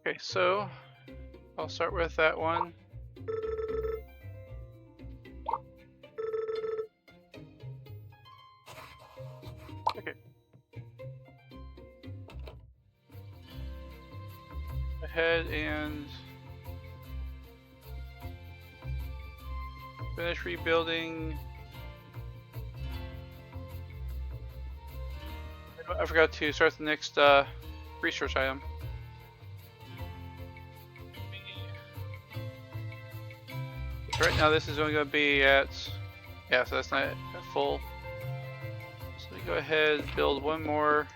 Okay, so I'll start with that one. Okay. Ahead and finish rebuilding. I forgot to start the next research item. Right now this is only going to be at, yeah, so that's not at full. So let me go ahead and build one more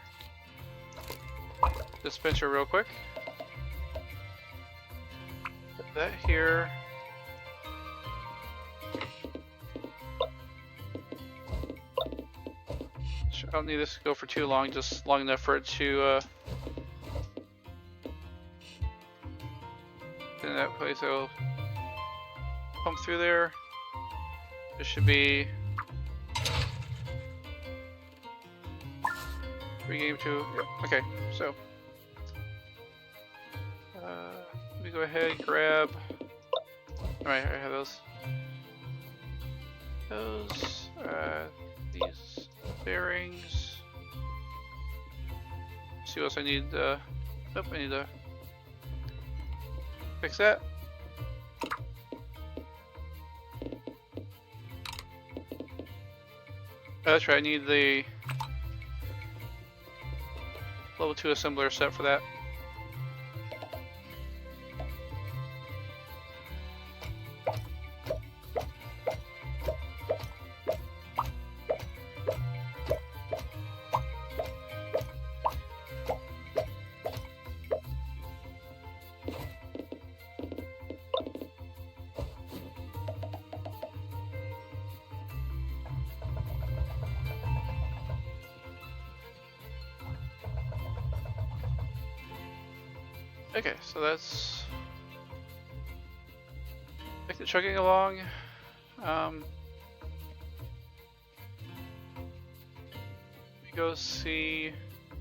dispenser real quick. Put that here. I don't need this to go for too long, just long enough for it to in that place. I'll pump through there. This should be regame to, yep. Okay, so let me go ahead and grab, alright, I have those these bearings. See what else I need, I need to fix that. That's right, I need the level 2 assembler set for that. Okay, so that's like the chugging along. We go see.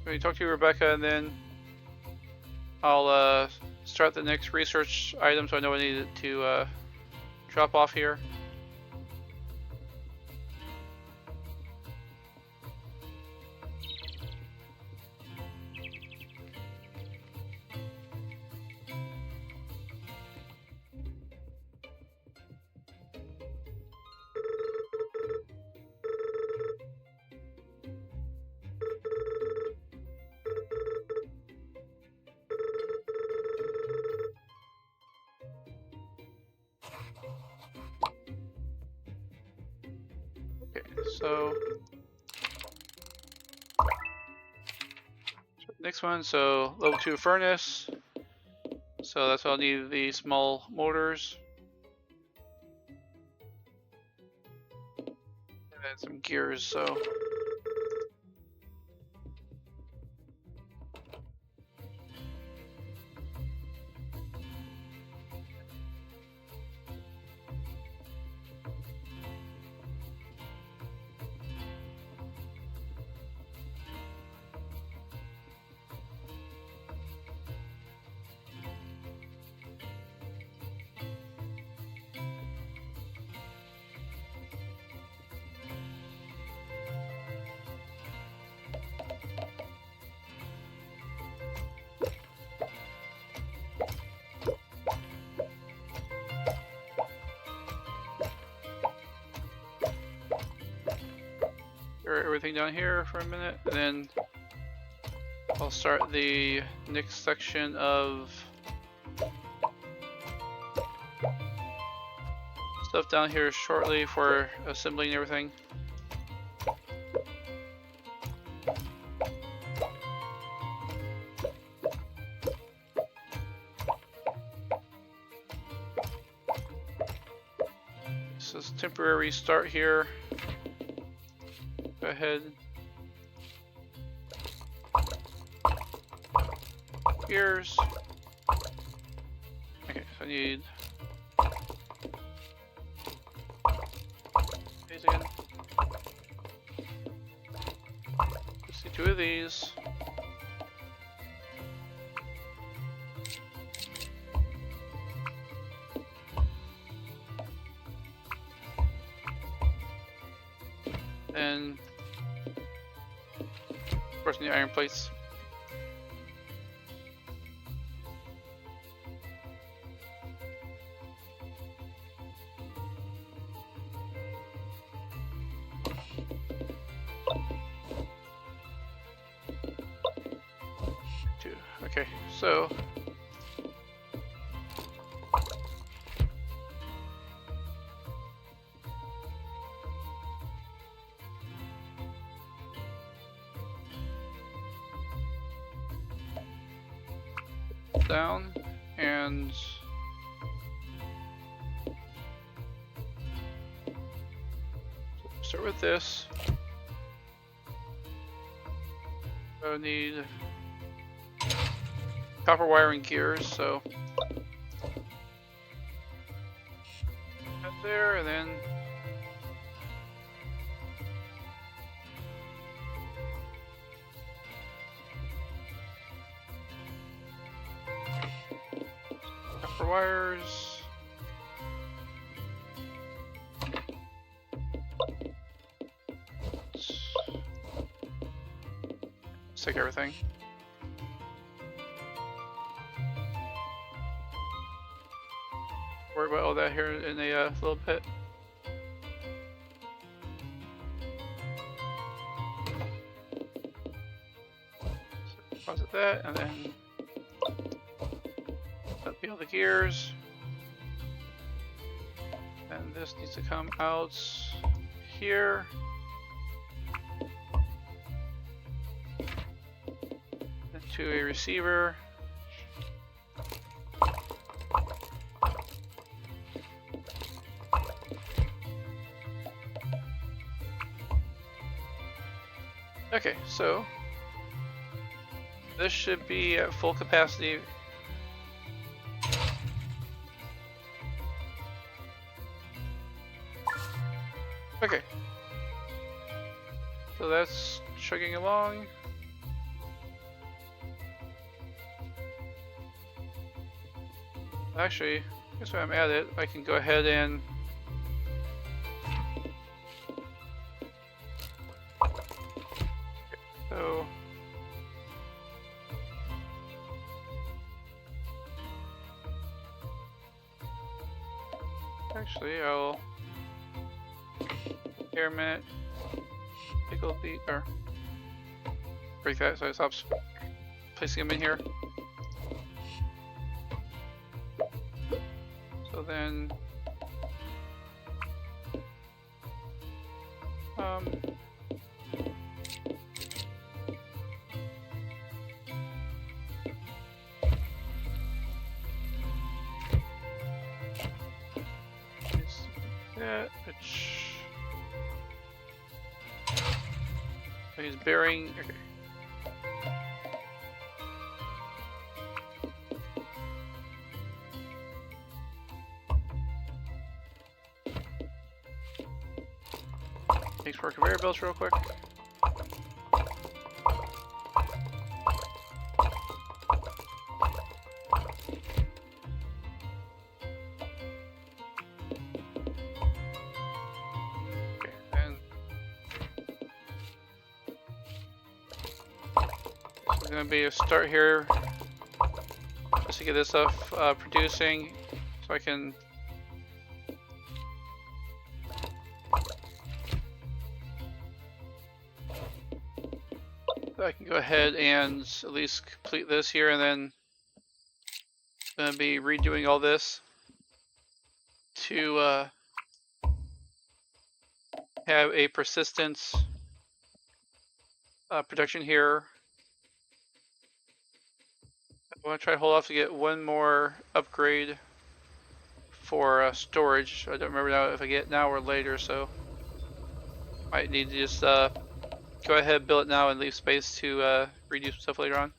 We talk to Rebecca, and then I'll start the next research item, so I know I need to drop off here. Okay, so next one, so level 2 furnace. So that's why I'll need the small motors. And then some gears, so. Everything down here for a minute, and then I'll start the next section of stuff down here shortly for assembling everything. This is temporary start here. Go ahead. Gears. Okay, so I need these again. Just need 2 of these. And of course, I need iron plates. Okay, so down and start with this. I need copper wire and gears, so right there, and then copper wires. Let's take everything. Worry about all that here in a little bit. So deposit that, and then that'll be all the gears. And this needs to come out here. Into a receiver. Okay, so this should be at full capacity Okay. So that's chugging along. Actually, I guess when I'm at it, I can go ahead and so actually I'll here a minute, take a little beat or break that so it stops placing them in here. So then that which he's bearing. Okay. Makes for conveyor belts real quick. Okay, and this is gonna be a start here, just to get this stuff producing, so I can. I can go ahead and at least complete this here, and then I'm gonna be redoing all this to have a persistence production here. I want to try to hold off to get one more upgrade for storage. I don't remember now if I get it now or later, so might need to just go ahead and build it now and leave space to redo some stuff later on.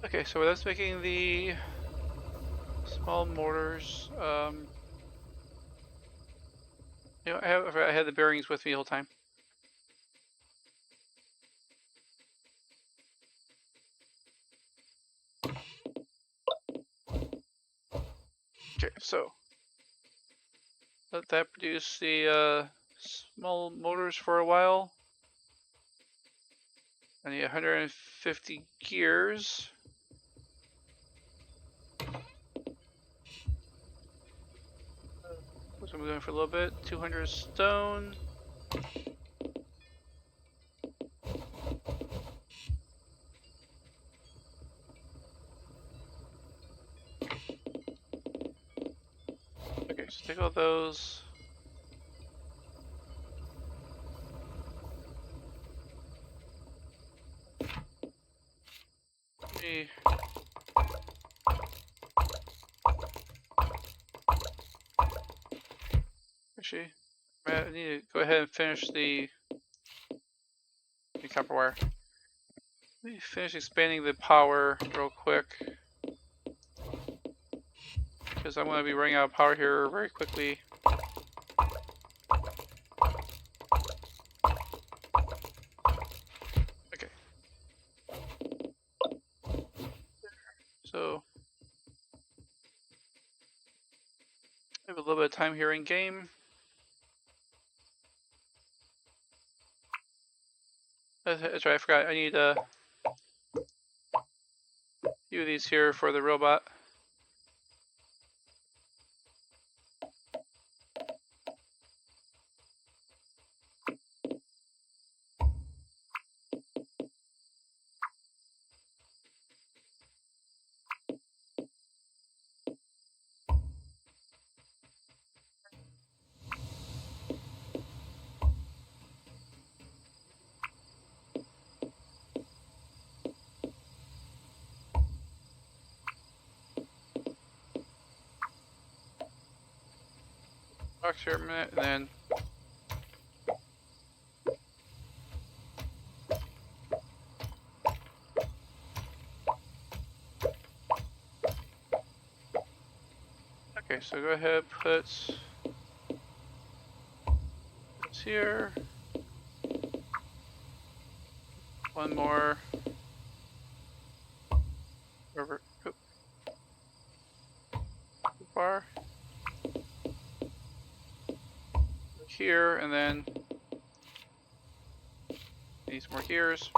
Okay, so that's making the small mortars. You know, I had the bearings with me the whole time. Okay, so let that produce the small motors for a while. I need 150 gears. So I'm going for a little bit. 200 stone. Okay, so take all those. Me. Actually, I need to go ahead and finish the copper wire. Let me finish expanding the power real quick, because I'm going to be running out of power here very quickly. Okay. So I have a little bit of time here in game. That's right, I forgot. I need a few of these here for the robot. Box here a minute, and then Okay, so go ahead, put this here. One more. Over. Bar. Here, and then needs more gears.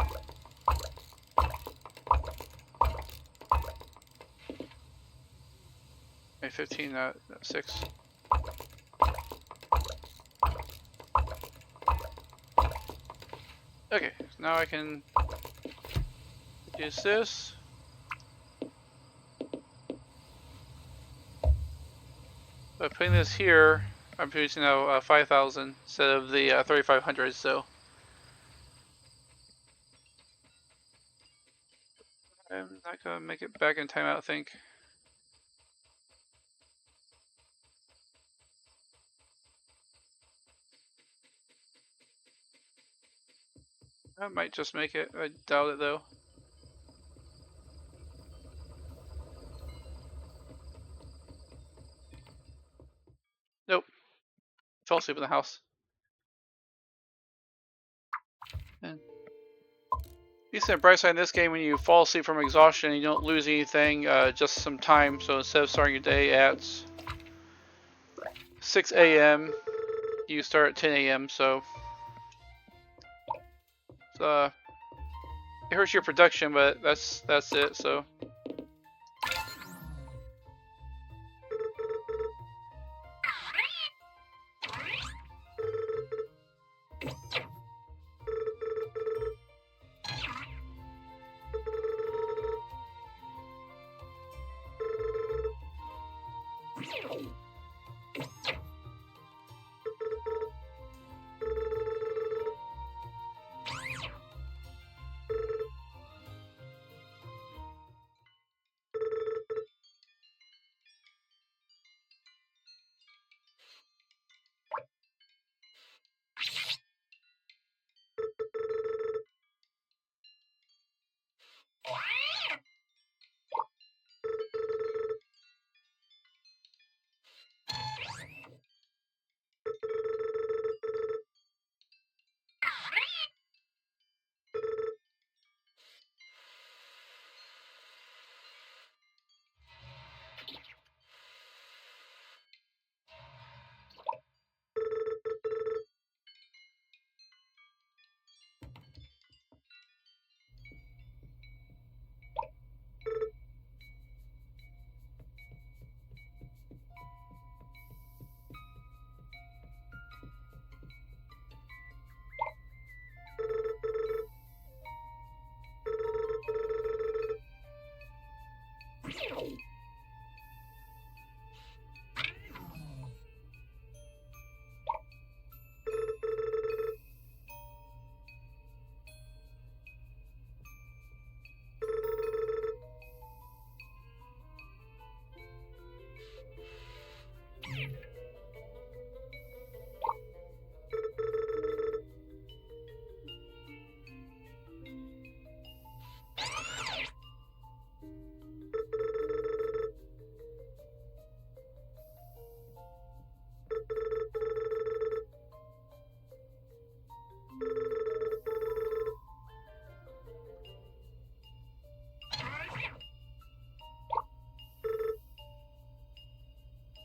Okay, 15, 6. Okay, now I can use this. By putting this here, I'm producing now 5,000 instead of the 3,500, so I'm not gonna make it back in timeout, I think. I might just make it. I doubt it though. Nope. Fell asleep in the house. And decent bright side in this game, when you fall asleep from exhaustion, you don't lose anything, just some time. So instead of starting your day at 6 a.m., you start at 10 a.m. So it hurts your production, but that's it. So.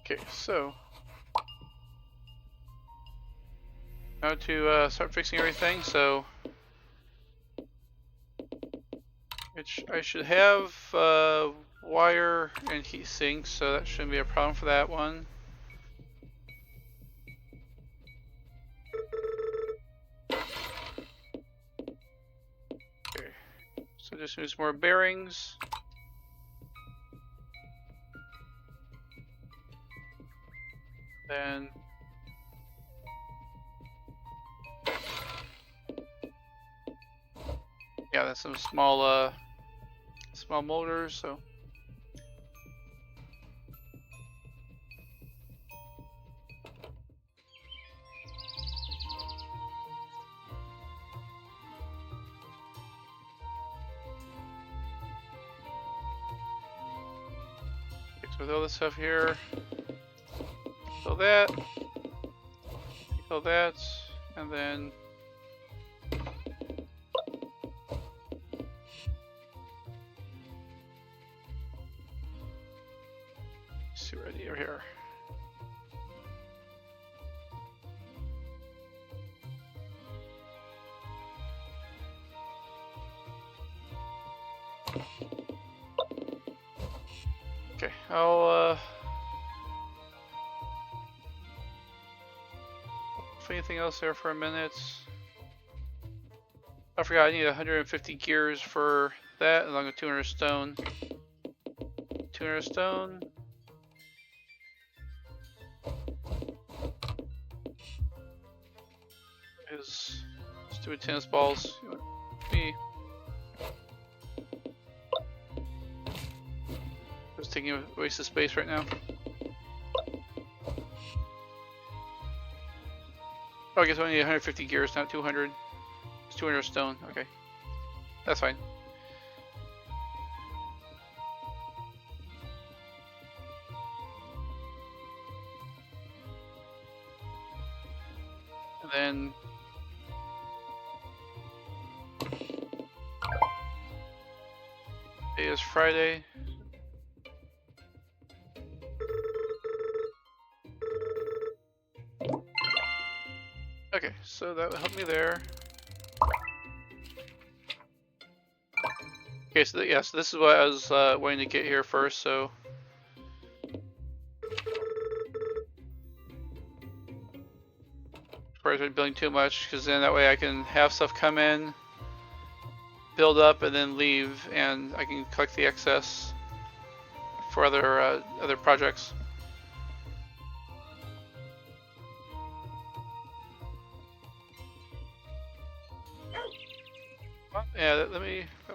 Okay, so now to start fixing everything. So I should have wire and heat sinks, so that shouldn't be a problem for that one. Okay, so just use more bearings. Then yeah, that's some small motors. So with all this stuff here. Kill that. Kill that. And then see what I need over here. Okay, I'll anything else there for a minute. I forgot I need 150 gears for that, along with 200 stone. 200 stone. Is stupid tennis balls. Me. Just taking a waste of space right now. Oh, I guess I need 150 gears, not 200. It's 200 stone. Okay, that's fine. And then today is Friday. Okay, so that will help me there. Okay, so yeah, so this is what I was wanting to get here first, so. Probably been building too much, because then that way I can have stuff come in, build up, and then leave, and I can collect the excess for other projects. Yeah, let me. Oh.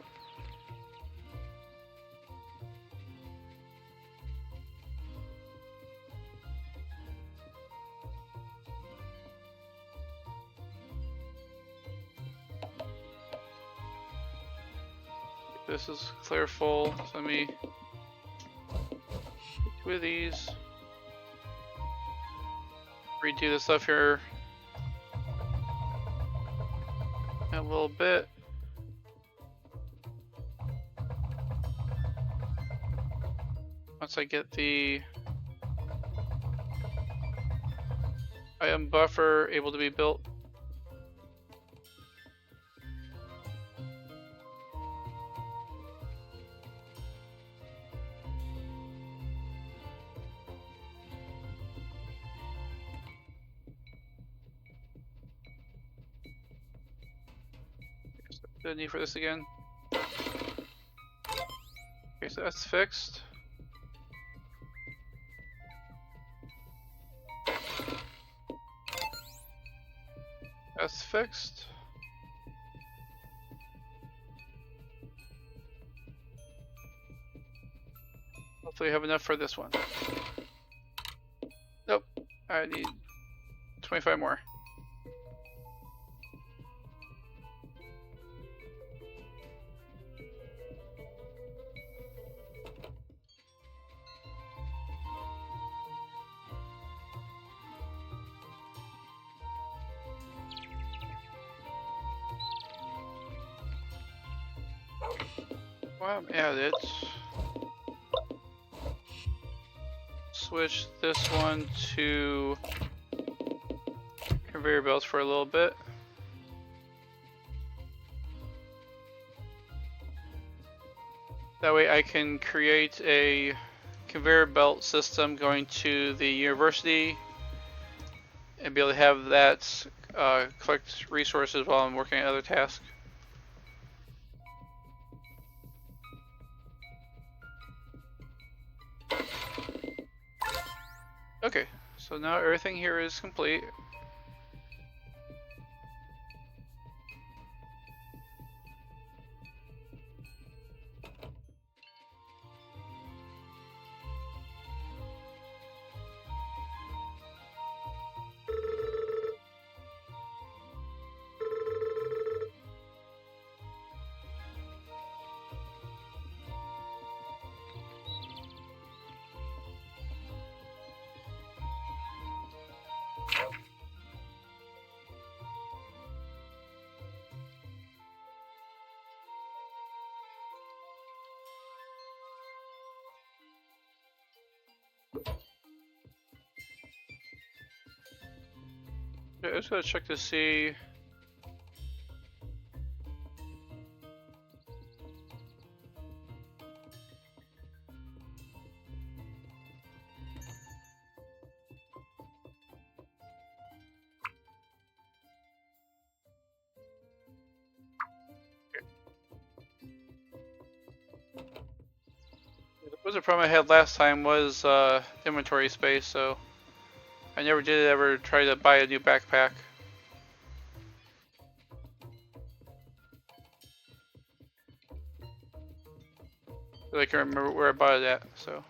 This is clear full, so let me get 2 of these. Redo the stuff here in a little bit. Once I get the item buffer able to be built. The need for this again. Okay, so that's fixed. That's fixed. Hopefully I have enough for this one. Nope, I need 25 more. While I'm at it, switch this one to conveyor belts for a little bit. That way I can create a conveyor belt system going to the university and be able to have that collect resources while I'm working on other tasks. Okay, so now everything here is complete. Yeah, I just gotta check to see. What was the problem I had last time was inventory space, so I never did ever try to buy a new backpack. I can remember where I bought it at, so.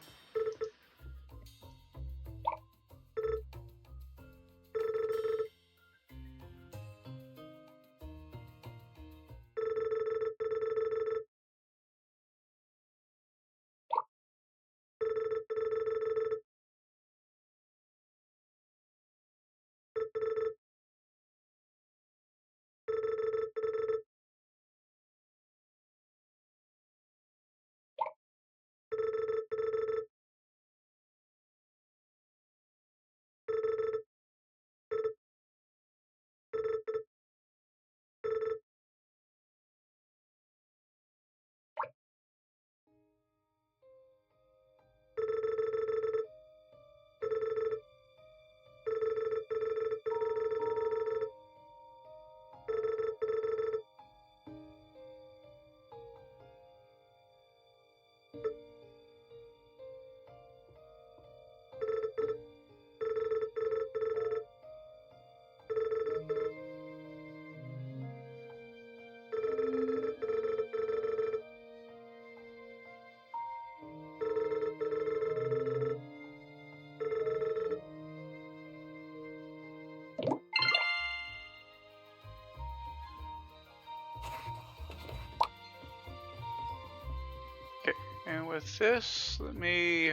Okay, and with this, let me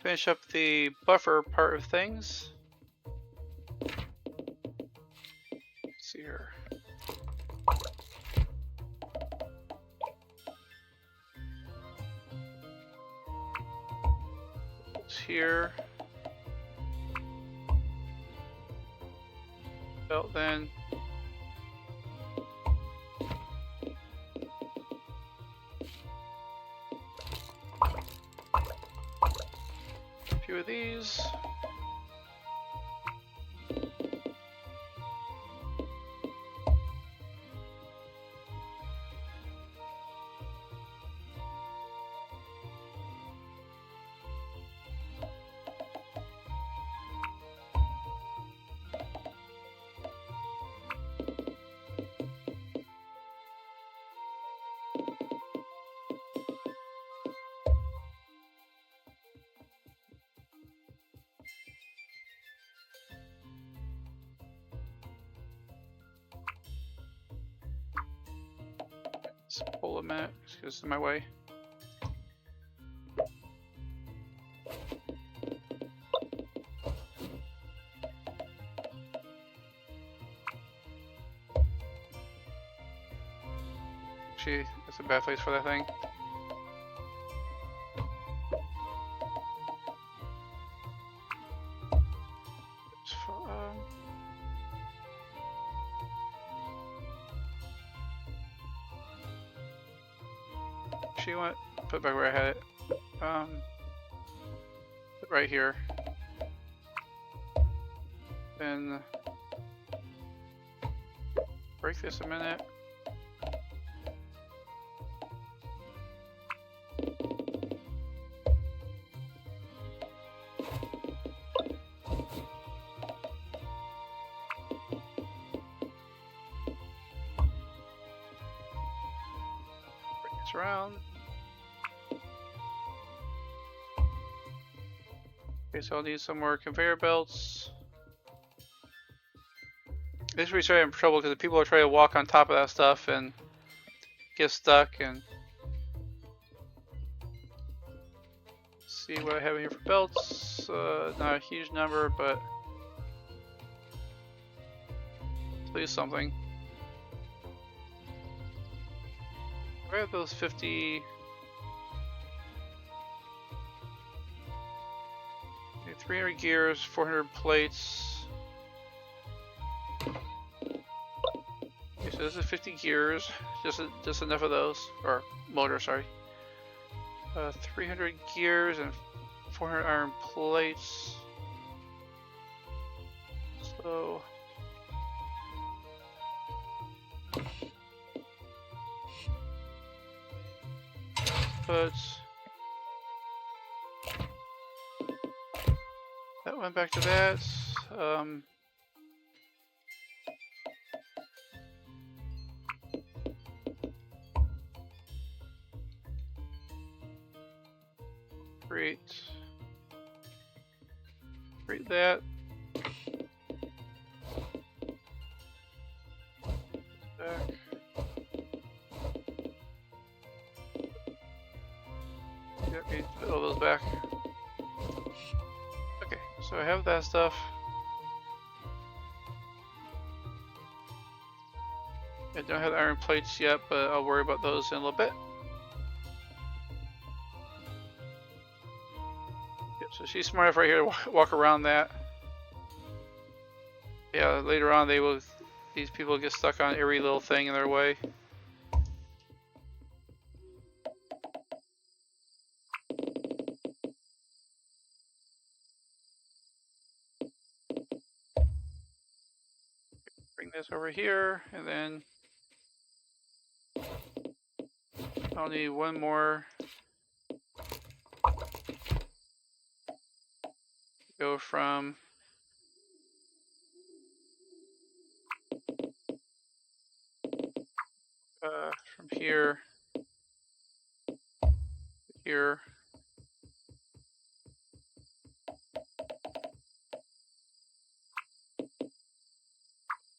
finish up the buffer part of things. Let's see here. It's here. Well then. A few of these. Let's pull a minute, because it's in my way. Actually, that's a bad place for that thing. Actually, what? Put it back where I had it. Put it right here. Then break this a minute. Bring this around. Okay, so I'll need some more conveyor belts. This is where we start having trouble because the people are trying to walk on top of that stuff and get stuck. And see what I have in here for belts. Not a huge number, but at least something. Where are those 50? 300 gears, 400 plates. Okay, so this is 50 gears, just enough of those, or motor, sorry. 300 gears and 400 iron plates. So put that one back to that. Create that. Back. Yep, need to put all those back. Okay, so I have that stuff. I don't have the iron plates yet, but I'll worry about those in a little bit. Yep, so she's smart enough right here to walk around that. Yeah, later on these people get stuck on every little thing in their way. Bring this over here, and then I'll need one more. Go from here to here.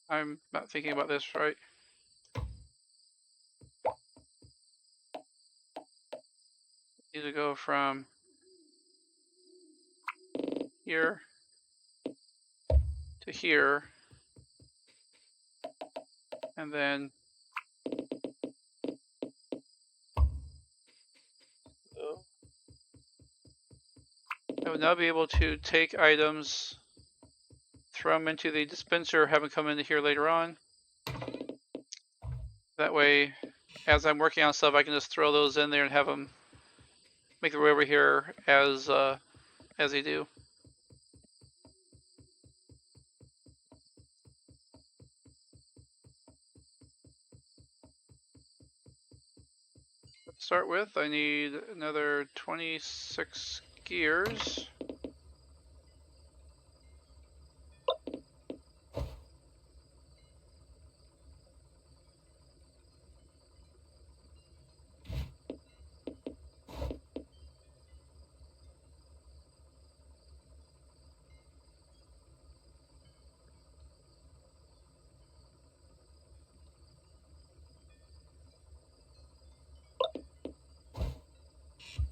I'm not thinking about this right. Need to go from here to here, and then I will now be able to take items, throw them into the dispenser, have them come into here later on. That way, as I'm working on stuff, I can just throw those in there and have them make their way over here as they do. To start with, I need another 26 gears.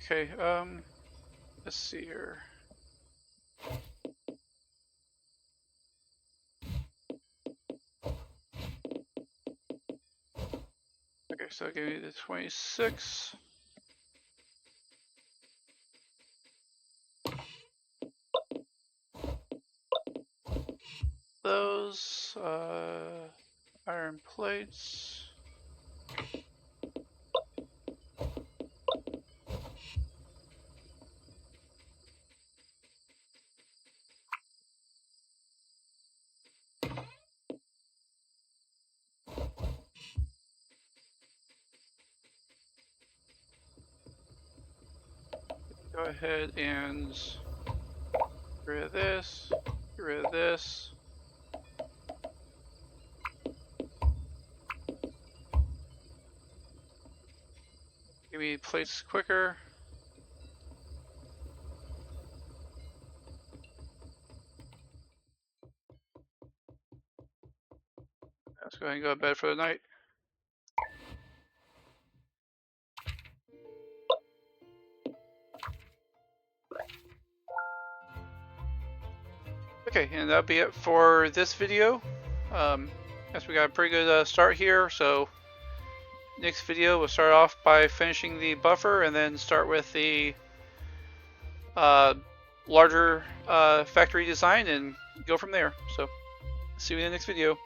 Okay, let's see here. Okay, so give me the 26. Those, iron plates. Go ahead and get rid of this, get rid of this. Give me plates quicker. Let's go ahead and go to bed for the night. Okay, and that'll be it for this video. Guess we got a pretty good start here. So next video we'll start off by finishing the buffer and then start with the larger factory design and go from there. So see you in the next video.